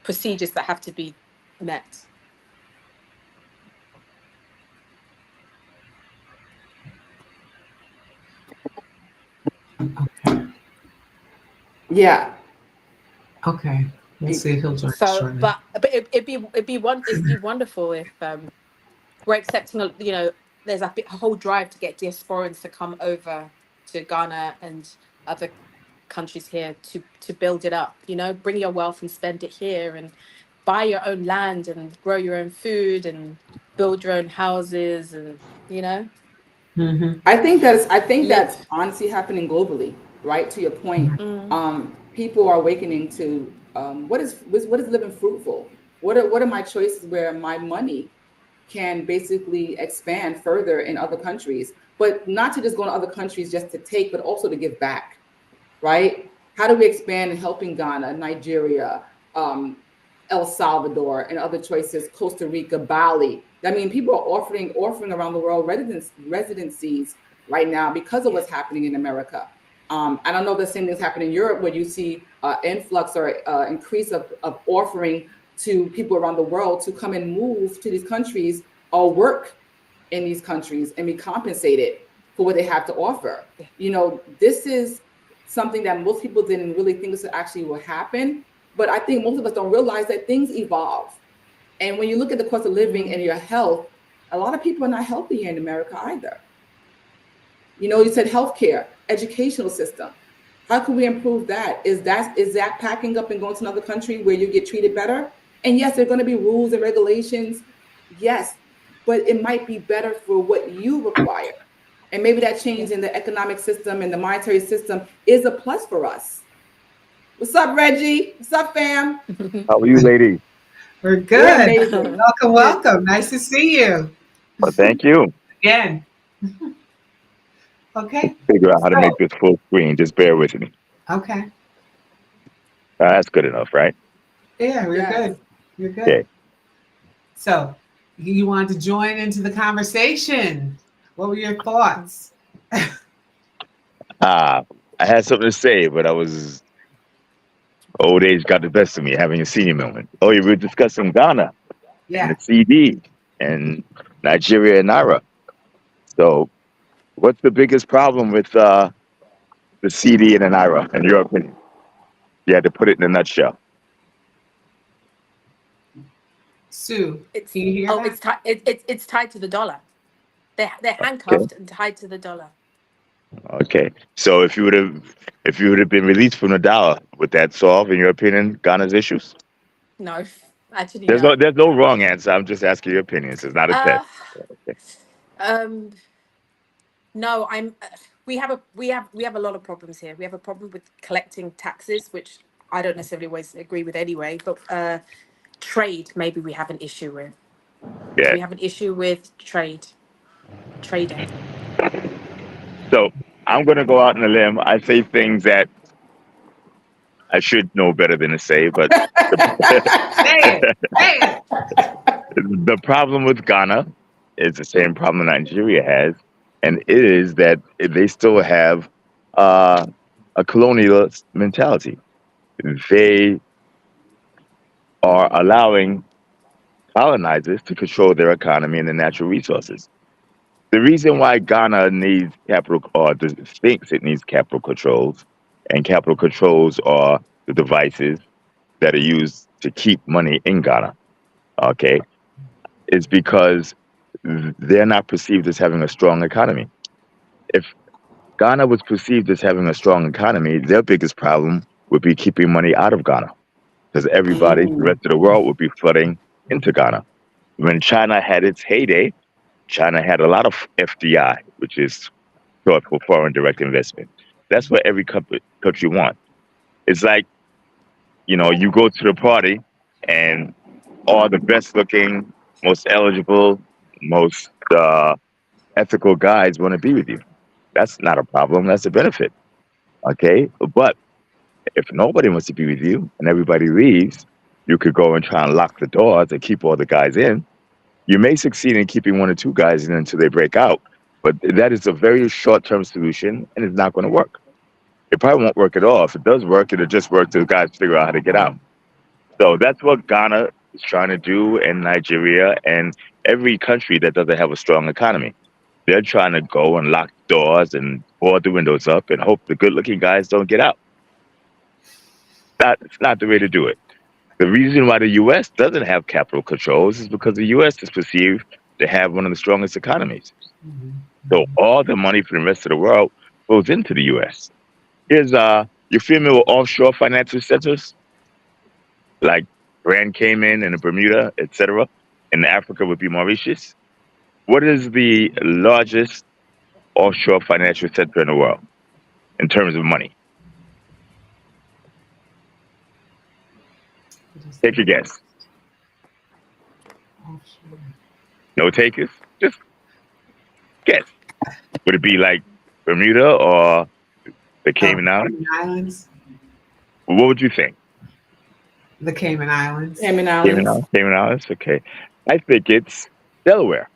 procedures that have to be met. Okay. Yeah. Okay. We'll see if he'll join us So, shortly. but it'd be wonderful if we're accepting there's a whole drive to get diasporans to come over to Ghana and other countries here to build it up. Bring your wealth and spend it here and buy your own land and grow your own food and build your own houses and Mhm. I think that's live. honestly happening globally, right? To your point, Mhm. Mm, people are awakening to, what is living fruitful? What are my choices where my money can basically expand further in other countries, but not to just go to other countries just to take, but also to give back, right? How do we expand in helping Ghana, Nigeria, um, El Salvador, and other choices, Costa Rica, Bali? I mean, people are offering around the world residencies right now because of yeah. what's happening in America. I don't know if the same thing's happening in Europe, where you see influx or increase of offering to people around the world to come and move to these countries or work in these countries and be compensated for what they have to offer. Yeah. This is something that most people didn't really think this actually will happen. But I think most of us don't realize that things evolve. And when you look at the cost of living and Mm, your health, A lot of people are not healthy here in America either. You know, you said healthcare, educational system. How can we improve that? Is that packing up and going to another country where you get treated better? And yes, there are going to be rules and regulations. Yes, but it might be better for what you require. And maybe that change in the economic system and the monetary system is a plus for us. What's up, Reggie? What's up, fam? How are you, lady? We're We're good. amazing. Welcome, welcome. Nice to see you Well, thank you. again. Okay. Figure out how to So, make this full screen. Just bear with me. okay. That's good enough, right? Yeah, we're Yes. good. You're good. Okay. So, you wanted to join into the conversation. What were your thoughts? I had something to say, but old age got the best of me, having a senior moment. Oh, you were discussing Ghana and Yeah. the CD and Nigeria and Naira. So, what's the biggest problem with the CD and the Naira, in your opinion? You had to put it in a nutshell. Sue, It's can you hear oh, that? it's tied to the dollar. They're handcuffed and tied to the dollar. Okay. So, if you would have been released from the dollar, would that solve, in your opinion, Ghana's issues? No, actually There's no. no wrong answer. I'm just asking your opinions. It's not a test. Uh, um, no, we have a lot of problems here. We have a problem with collecting taxes, which I don't necessarily always agree with anyway. But trade, maybe we have an issue with. Yeah. We have an issue with trading. So I'm gonna go out on a limb. I say things that I should know better than to say, but Say it. Say it. the problem with Ghana is the same problem Nigeria has, and it is that they still have uh, a colonial mentality. They are allowing colonizers to control their economy and the natural resources. The reason why Ghana needs capital, or thinks it needs capital controls, and capital controls are the devices that are used to keep money in Ghana, okay, is because they're not perceived as having a strong economy. If Ghana was perceived as having a strong economy, their biggest problem would be keeping money out of Ghana, because everybody, the rest of the world, would be flooding into Ghana. When China had its heyday, China had a lot of FDI, which is short for foreign direct investment. That's what every country wants. It's like, you go to the party and all the best looking, most eligible, most ethical guys want to be with you. That's not a problem. That's a benefit. Okay. But if nobody wants to be with you and everybody leaves, you could go and try and lock the doors and keep all the guys in. You may succeed in keeping one or two guys in until they break out, but that is a very short-term solution, and it's not going to work. It probably won't work at all. If it does work, it'll just work till guys figure out how to get out. So that's what Ghana is trying to do, and Nigeria, and every country that doesn't have a strong economy. They're trying to go and lock doors and board the windows up and hope the good-looking guys don't get out. That's not the way to do it. The reason why the U.S. doesn't have capital controls is because the U.S. is perceived to have one of the strongest economies. So all the money from the rest of the world goes into the U.S. Here's you familiar with offshore financial centers like Grand Cayman and Bermuda, etc. And Africa would be Mauritius. What is the largest offshore financial center in the world in terms of money? Take a guess. No takers? Just guess. Would it be like Bermuda or the Cayman Islands? Cayman Islands. What would you think? The Cayman Islands. Cayman Islands. Cayman Islands? Okay. I think it's Delaware,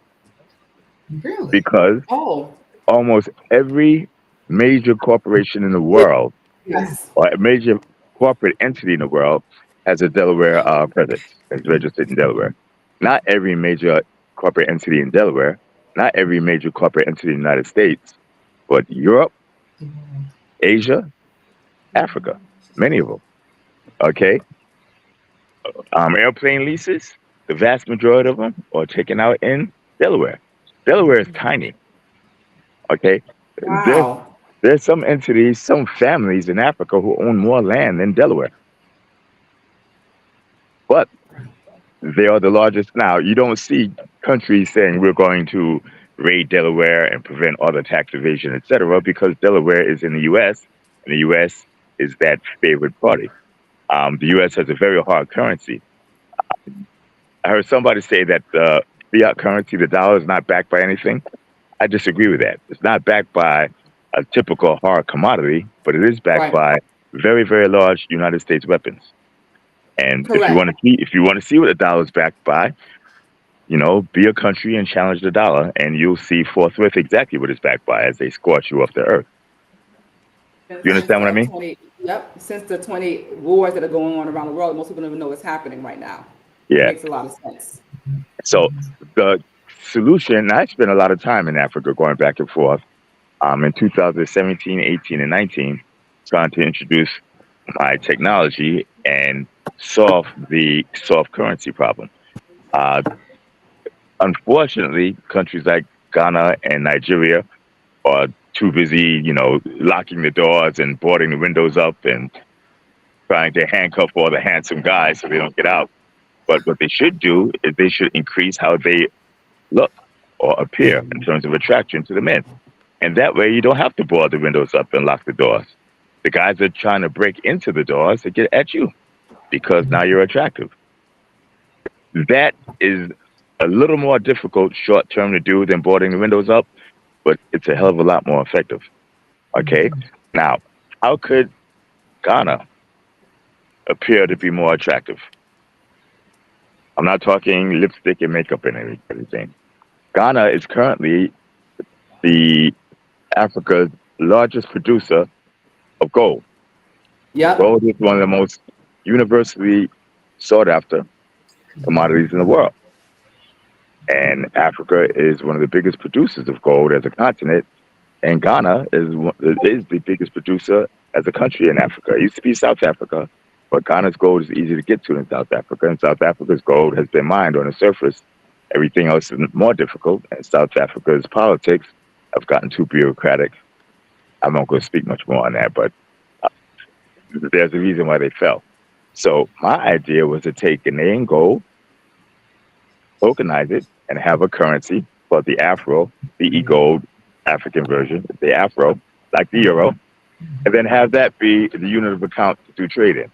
Really? because Oh, almost every major corporation in the world, yes. or a major corporate entity in the world, has a Delaware presence. It's registered in Delaware. Not every major corporate entity in Delaware, not every major corporate entity in the United States, but Europe, Asia, Africa, many of them. Okay. Airplane leases, the vast majority of them are taken out in Delaware. Delaware is tiny. Okay, there's Wow. there's some entities, some families in Africa who own more land than Delaware, but they are the largest. Now, you don't see countries saying we're going to raid Delaware and prevent other tax evasion, etc., because Delaware is in the U.S. and the U.S. is that favorite party. The U.S. has a very hard currency. I heard somebody say that the fiat currency, the dollar, is not backed by anything. I disagree with that. It's not backed by a typical hard commodity, but it is backed Right. by very, very large United States weapons. And if you Correct. want to see what a dollar is backed by, be a country and challenge the dollar, and you'll see forthwith exactly what it's backed by as they scorch you off the earth. You Since understand what I mean? 20, yep, since the 20 wars that are going on around the world, most people don't even know what's happening right now. It Yeah. makes a lot of sense. So the solution, I spent a lot of time in Africa going back and forth in 2017, 18, and 19, trying to introduce my technology and solve the soft currency problem. Uh, Unfortunately, countries like Ghana and Nigeria are too busy, locking the doors and boarding the windows up and trying to handcuff all the handsome guys so they don't get out. But what they should do is they should increase how they look or appear in terms of attraction to the men. And that way you don't have to board the windows up and lock the doors. The guys that are trying to break into the doors, they get at you because now you're attractive. That is a little more difficult short term to do than boarding the windows up, but it's a hell of a lot more effective. Okay. Now, how could Ghana appear to be more attractive? I'm not talking lipstick and makeup and everything. Ghana is currently the Africa's largest producer of gold. Yep. Gold is one of the most universally sought after commodities in the world. And Africa is one of the biggest producers of gold as a continent. And Ghana is the biggest producer as a country in Africa. It used to be South Africa, but Ghana's gold is easy to get to in South Africa. And South Africa's gold has been mined on the surface. Everything else is more difficult. And South Africa's politics have gotten too bureaucratic. I'm not going to speak much more on that, but there's a reason why they fell. So my idea was to take Ghanaian gold, tokenize it, and have a currency called the Afro, the e-gold African version, the Afro, like the euro, and then have that be the unit of account to do trade in.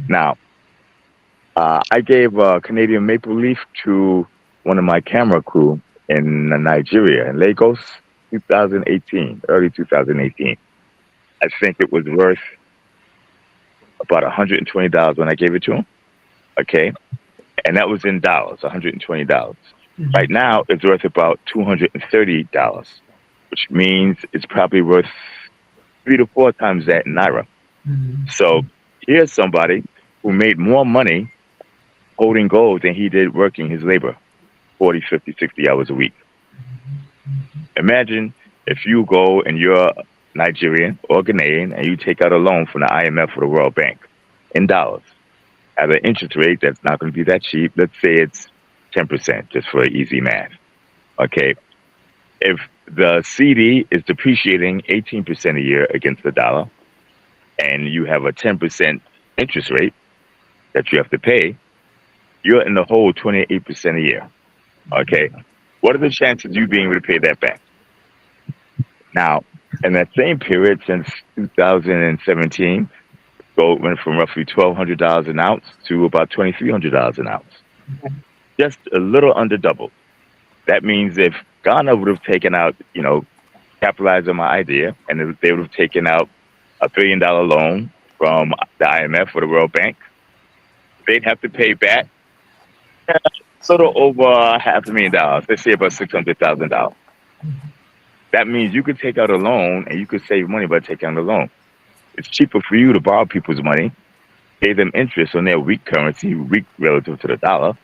Now, I gave Canadian maple leaf to one of my camera crew in Nigeria, in Lagos, 2018, early 2018. I think it was worth about $120 when I gave it to him. Okay. And that was in dollars, $120. Right now, it's worth about $230, which means it's probably worth 3 to 4 times that in Naira. So here's somebody who made more money holding gold than he did working his labor 40, 50, 60 hours a week. Imagine if you go and you're Nigerian or Ghanaian and you take out a loan from the IMF or the World Bank in dollars at an interest rate that's not going to be that cheap. Let's say it's 10%, just for easy math. Okay. If the CD is depreciating 18% a year against the dollar, and you have a 10% interest rate that you have to pay, you're in the hole 28% a year. Okay. What are the chances of you being able to pay that back? Now, in that same period, since 2017, gold went from roughly $1,200 an ounce to about $2,300 an ounce. Just a little under double. That means if Ghana would have taken out, capitalized on my idea, and if they would have taken out a $1 billion loan from the IMF or the World Bank, they'd have to pay back sort of over $500,000. Let's say about $600,000. That means you could take out a loan and you could save money by taking out a loan. It's cheaper for you to borrow people's money, pay them interest on their weak currency, weak relative to the dollar,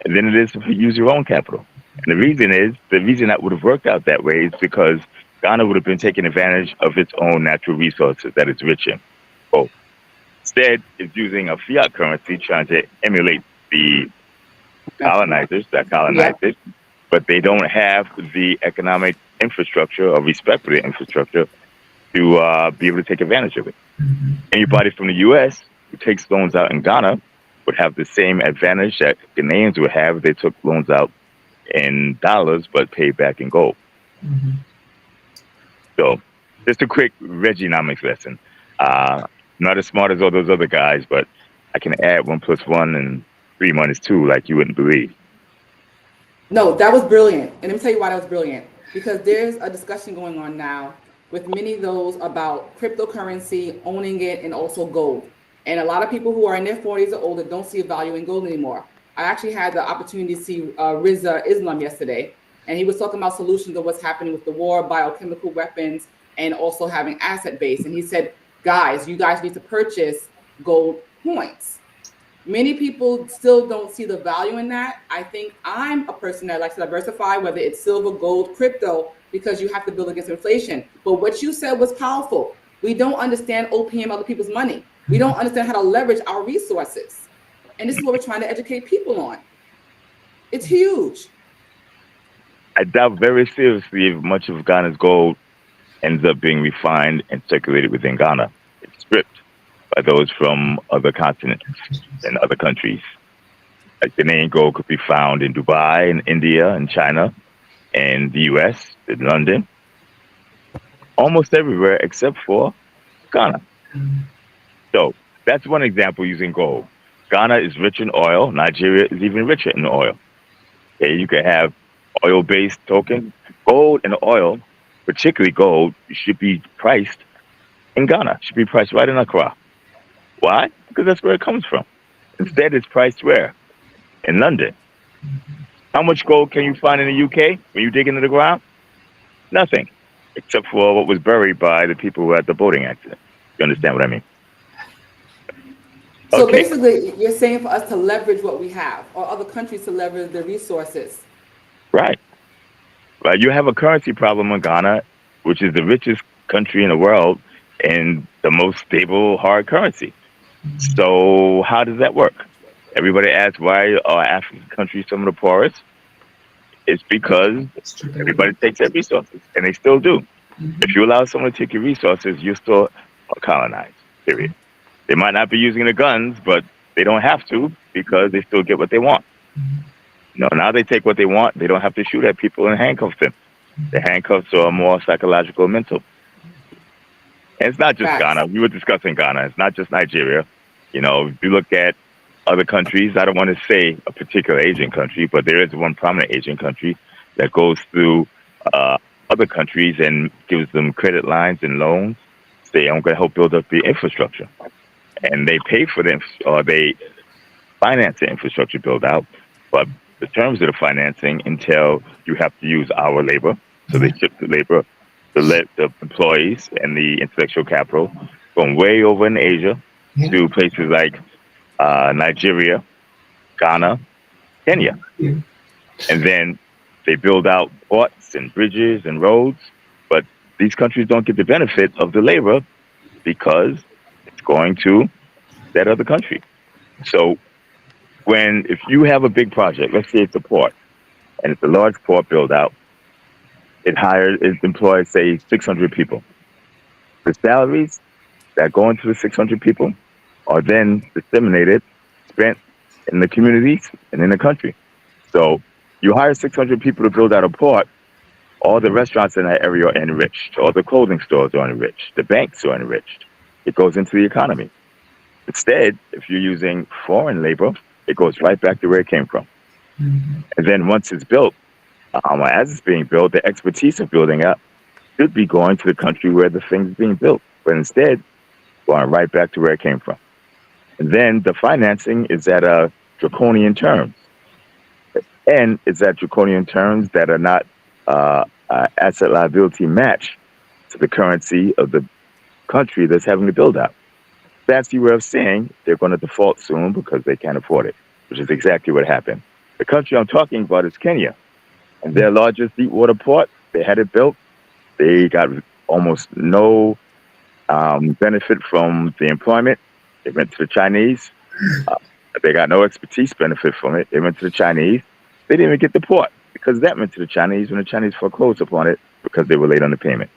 and then it is to use your own capital. And the reason that would have worked out that way is because Ghana would have been taking advantage of its own natural resources that it's rich in. Both. Instead, it's using a fiat currency trying to emulate the colonizers that colonized it. but they don't have the economic infrastructure or respect for the infrastructure to be able to take advantage of it. Mm-hmm. Anybody from the U.S. who takes loans out in Ghana would have the same advantage that Ghanaians would have if they took loans out in dollars but paid back in gold. Mm-hmm. So just a quick Reggienomics lesson. Not as smart as all those other guys, but I can add 1 + 1 and 3 - 2 like you wouldn't believe. No, that was brilliant. And let me tell you why that was brilliant. Because there's a discussion going on now with many of those about cryptocurrency, owning it, and also gold. And a lot of people who are in their 40s or older don't see a value in gold anymore. I actually had the opportunity to see Riza Islam yesterday, and he was talking about solutions of what's happening with the war, biochemical weapons, and also having asset base. And he said, guys, you guys need to purchase gold coins. Many people still don't see the value in that. I think I'm a person that likes to diversify, whether it's silver, gold, crypto, because you have to build against inflation. But what you said was powerful. We don't understand OPM, other people's money. We don't understand how to leverage our resources. And this is what we're trying to educate people on. It's huge. I doubt very seriously if much of Ghana's gold ends up being refined and circulated within Ghana. It's stripped by those from other continents and other countries. Like Ghanaian gold could be found in Dubai, in India, and China, and the US, in London, almost everywhere except for Ghana. So that's one example using gold. Ghana is rich in oil. Nigeria is even richer in oil. Okay, you could have oil-based token. Gold and oil, particularly gold, should be priced in Ghana. Should be priced right in Accra. Why? Because that's where it comes from. Instead, it's priced where? In London. How much gold can you find in the UK when you dig into the ground? Nothing, except for what was buried by the people who had the boating accident. You understand what I mean? So Okay. basically, you're saying for us to leverage what we have, or other countries to leverage their resources. Right. You have a currency problem in Ghana, which is the richest country in the world and the most stable hard currency. So how does that work? Everybody asks, why are African countries some of the poorest? It's because everybody takes their resources, and they still do. If you allow someone to take your resources, you're still colonized, period. They might not be using the guns, but they don't have to because they still get what they want. Now they take what they want. They don't have to shoot at people and handcuff them. The handcuffs are more psychological and mental. And it's not just Ghana. We were discussing Ghana. It's not just Nigeria. If you look at other countries, I don't want to say a particular Asian country, but there is one prominent Asian country that goes through other countries and gives them credit lines and loans. Say, I'm going to help build up the infrastructure. And they pay for them, or they finance the infrastructure build out. But the terms of the financing entail you have to use our labor. So they ship the labor, the employees, and the intellectual capital from way over in Asia to places like Nigeria, Ghana, Kenya. And then they build out ports and bridges and roads. But these countries don't get the benefit of the labor because it's going to that other country. So if you have a big project, let's say it's a port, and it's a large port build out, it employs, say, 600 people. The salaries that go into the 600 people are then disseminated, spent in the communities and in the country. So you hire 600 people to build out a port, all the restaurants in that area are enriched, all the clothing stores are enriched, the banks are enriched. It goes into the economy. Instead, if you're using foreign labor, it goes right back to where it came from. And then once it's built, as it's being built, the expertise of building up should be going to the country where the thing's being built. But instead, going right back to where it came from. And then the financing is at draconian terms. And it's at draconian terms that are not asset liability match to the currency of the country that's having the build out. Fancy way of saying they're going to default soon because they can't afford it, which is exactly what happened. The country I'm talking about is Kenya. And their largest deep water port, they had it built. They got almost no benefit from the employment. They went to the Chinese. They got no expertise benefit from it. They went to the Chinese. They didn't even get the port. The because that meant to the Chinese when the Chinese foreclosed upon it because they were late on the payment.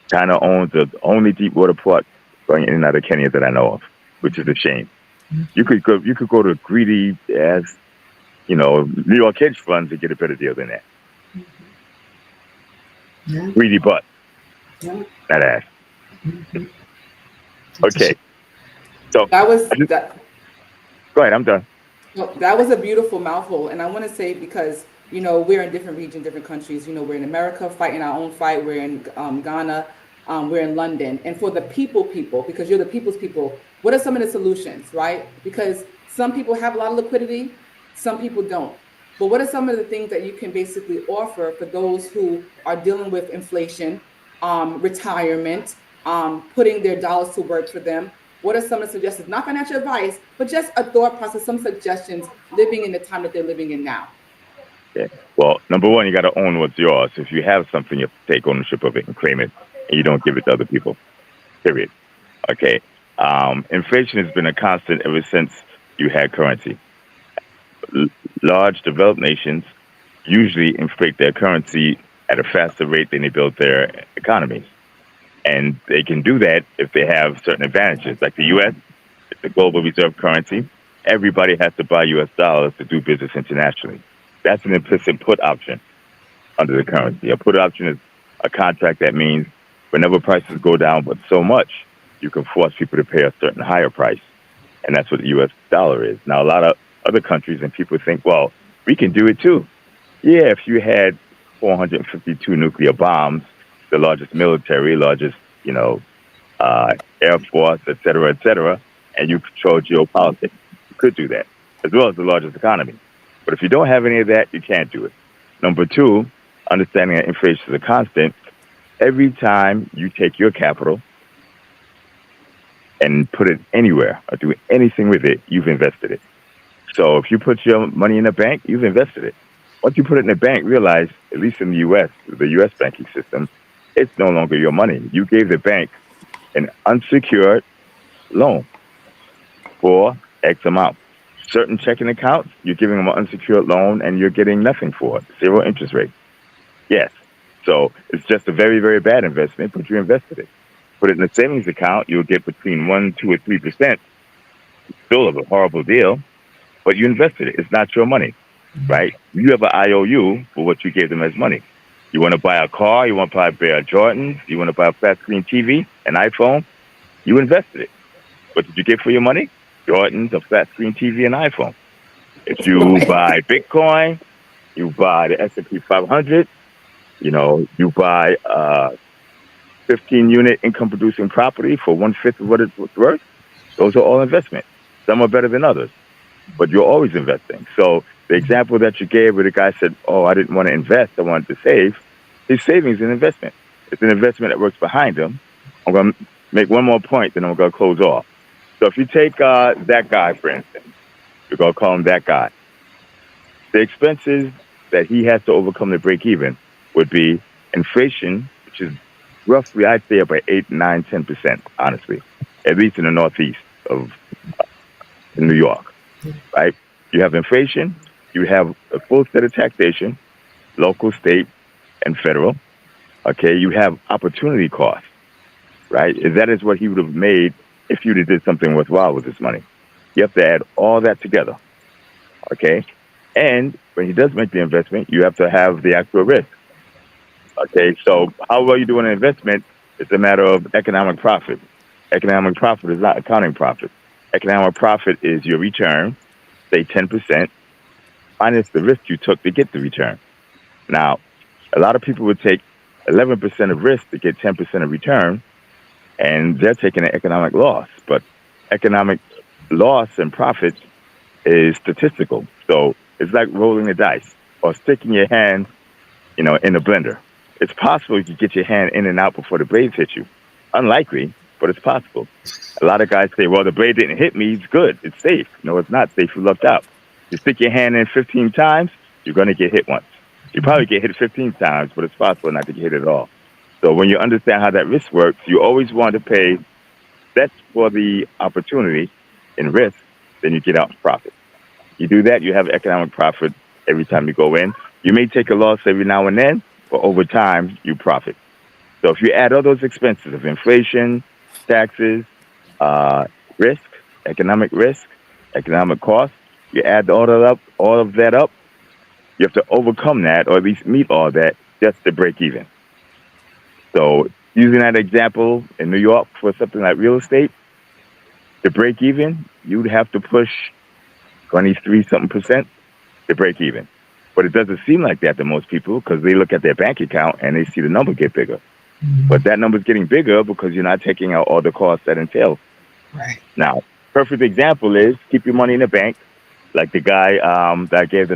China owns the only deep water port going in and out of Kenya that I know of, which is a shame. You could go to greedy as New York hedge funds and get a better deal than that. Yeah. Greedy butt, Yeah. that ass. Mhm. Okay, so That was that. go ahead. I'm done. Well, that was a beautiful mouthful. And I want to say, because, we're in different regions, different countries. We're in America fighting our own fight. We're in Ghana. We're in London. And for the people, because you're the people's people, what are some of the solutions, right? Because some people have a lot of liquidity, some people don't. But what are some of the things that you can basically offer for those who are dealing with inflation, retirement, putting their dollars to work for them? What are some of the suggestions? Not financial advice, but just a thought process, some suggestions living in the time that they're living in now. Yeah. Well, number one, you got to own what's yours. If you have something, you have to take ownership of it and claim it, and you don't give it to other people. Period. Okay. Inflation has been a constant ever since you had currency. Large developed nations usually inflate their currency at a faster rate than they build their economies. And they can do that if they have certain advantages. Like the U.S., it's the global reserve currency. Everybody has to buy U.S. dollars to do business internationally. That's an implicit put option under the currency. A put option is a contract that means whenever prices go down but so much, you can force people to pay a certain higher price. And that's what the U.S. dollar is. Now, a lot of other countries and people think, well, we can do it too. Yeah, if you had 452 nuclear bombs, the largest military, largest, Air Force, et cetera, and you control geopolitics, you could do that, as well as the largest economy. But if you don't have any of that, you can't do it. Number two, understanding that inflation is a constant. Every time you take your capital and put it anywhere or do anything with it, you've invested it. So if you put your money in a bank, you've invested it. Once you put it in a bank, realize, at least in the U.S., the U.S. banking system, it's no longer your money. You gave the bank an unsecured loan for X amount. Certain checking accounts, you're giving them an unsecured loan and you're getting nothing for it, 0 interest rate. Yes. So it's just a very, very bad investment, but you invested it. Put it in a savings account, you'll get between 1, 2, or 3%. Still a horrible deal, but you invested it. It's not your money, right? You have an IOU for what you gave them as money. You want to buy a car, you want to buy a pair of Jordans, you want to buy a flat screen TV, an iPhone, you invested it. What did you get for your money? Jordans, a flat screen TV, and iPhone. If you buy Bitcoin, you buy the S&P 500, you buy 15-unit income-producing property for 1/5 of what it's worth. Those are all investments. Some are better than others, but you're always investing. So the example that you gave where the guy said, oh, I didn't want to invest, I wanted to save, his savings is an investment. It's an investment that works behind him. I'm going to make one more point, then I'm going to close off. So if you take that guy, for instance, you're going to call him that guy. The expenses that he has to overcome to break even would be inflation, which is roughly, I'd say, about 8, 9, 10%, honestly, at least in the Northeast of New York, right? You have inflation, you have a full set of taxation, local, state, and federal. Okay, you have opportunity costs, right? That is what he would have made if you did something worthwhile with this money. You have to add all that together, okay? And when he does make the investment, you have to have the actual risk. Okay, so how well you do an investment is a matter of economic profit. Economic profit is not accounting profit. Economic profit is your return, say 10%, minus the risk you took to get the return. Now, a lot of people would take 11% of risk to get 10% of return, and they're taking an economic loss. But economic loss and profit is statistical. So it's like rolling the dice or sticking your hand, in a blender. It's possible you could get your hand in and out before the blades hit you. Unlikely, but it's possible. A lot of guys say, well, the blade didn't hit me. It's good. It's safe. No, it's not safe. You lucked out. You stick your hand in 15 times, you're going to get hit once. You probably get hit 15 times, but it's possible not to get hit at all. So when you understand how that risk works, you always want to pay less for the opportunity in risk than you get out in profit. You do that, you have economic profit every time you go in. You may take a loss every now and then, but over time you profit. So if you add all those expenses of inflation, taxes, uh, risk, risk, economic costs, you add all of that up, you have to overcome that or at least meet all that just to break even. So using that example in New York for something like real estate, to break even, you'd have to push 23 something percent to break even. But it doesn't seem like that to most people because they look at their bank account and they see the number get bigger. But that number's getting bigger because you're not taking out all the costs that entail. Right. Now, perfect example is keep your money in the bank, like the guy that I gave the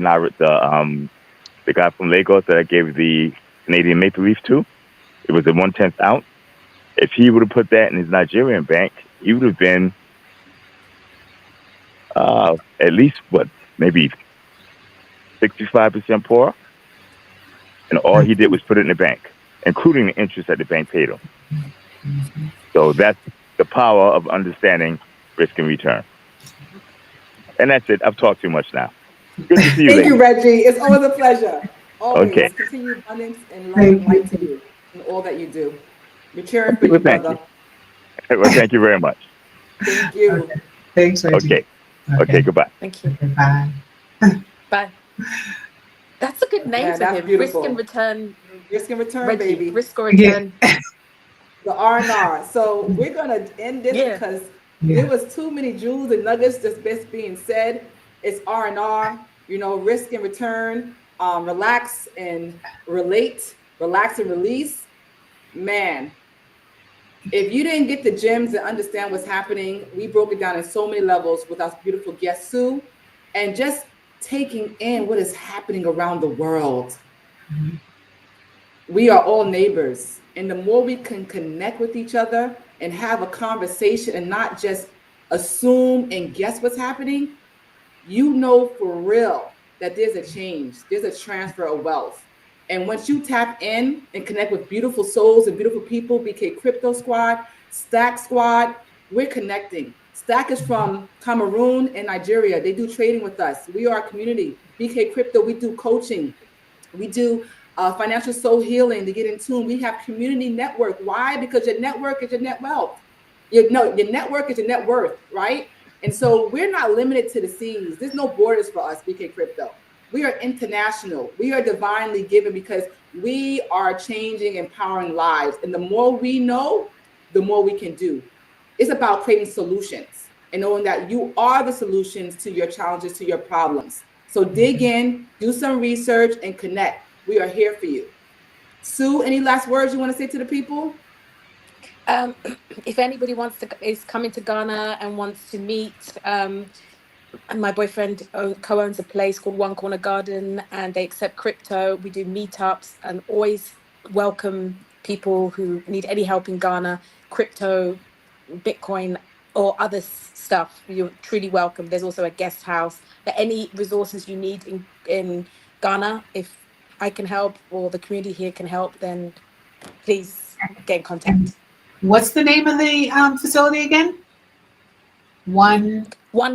guy from Lagos that I gave the Canadian Maple Leaf to. It was a 1/10 ounce. If he would have put that in his Nigerian bank, he would have been at least maybe 65% poorer, and all he did was put it in the bank, including the interest that the bank paid him. So that's the power of understanding risk and return. And that's it. I've talked too much now. Good to see you. Thank you, Reggie. It's always a pleasure. Always. Okay. Continued abundance and love and light to you in all that you do. We're cheering for you, brother. Well, thank you very much. Thank you. Okay. Thanks, Reggie. Okay, goodbye. Thank you. Okay, bye. Bye. That's a good name Yeah, for that's him. beautiful. Risk and return. Risk and return, Reggie, baby. risk or return. The R&R. So we're going to end this because there was too many jewels and nuggets just being said. It's R&R, risk and return, relax and relate, relax and release. Man, if you didn't get the gems and understand what's happening, we broke it down in so many levels with our beautiful guest, Sue, and just taking in what is happening around the world. Mm-hmm. We are all neighbors. And the more we can connect with each other and have a conversation and not just assume and guess what's happening, for real that there's a change, there's a transfer of wealth. And once you tap in and connect with beautiful souls and beautiful people, BK Crypto Squad, Stack Squad, we're connecting. Stack is from Cameroon and Nigeria. They do trading with us. We are a community. BK Crypto, we do coaching. We do financial soul healing to get in tune. We have community network. Why? Because your network is your net wealth. Your network is your net worth, right? And so we're not limited to the seas. There's no borders for us, BK Crypto. We are international. We are divinely given because we are changing, empowering lives. And the more we know, the more we can do. It's about creating solutions and knowing that you are the solutions to your challenges, to your problems. So dig in, do some research, and connect. We are here for you. Sue, any last words you want to say to the people? If anybody is coming to Ghana and wants to meet, and my boyfriend co-owns a place called One Corner Garden, and they accept crypto. We do meetups and always welcome people who need any help in Ghana, crypto, Bitcoin, or other stuff. You're truly welcome. There's also a guest house. For any resources you need in Ghana, if I can help or the community here can help, then please get in contact. What's the name of the facility again? One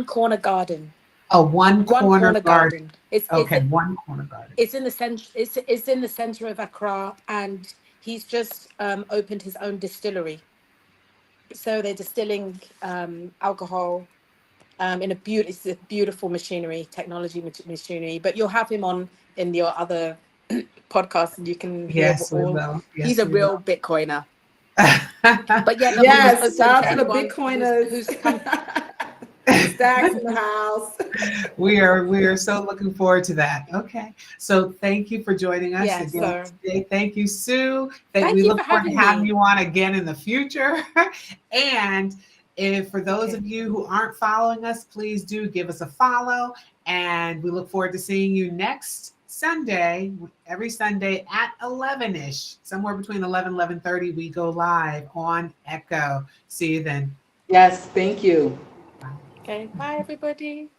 Corner Garden. Oh, One Corner Garden. It's One Corner Garden. It's in the center. It's in the center of Accra, and he's just opened his own distillery. So they're distilling alcohol in it's a beautiful technology machinery. But you'll have him on in your other podcast, and you can hear. Yes, we will. Yes, he's a real Bitcoiner. But yeah, yes, shout out to the Bitcoiners who's come. Stacks in the house. We are so looking forward to that. Okay, so thank you for joining us again today. Thank you, Sue. We look forward to having you on again in the future. And for those of you who aren't following us, please do give us a follow. And we look forward to seeing you next Sunday, every Sunday at 11-ish, somewhere between 11 and 11:30, we go live on Echo. See you then. Yes, thank you. Okay, bye everybody.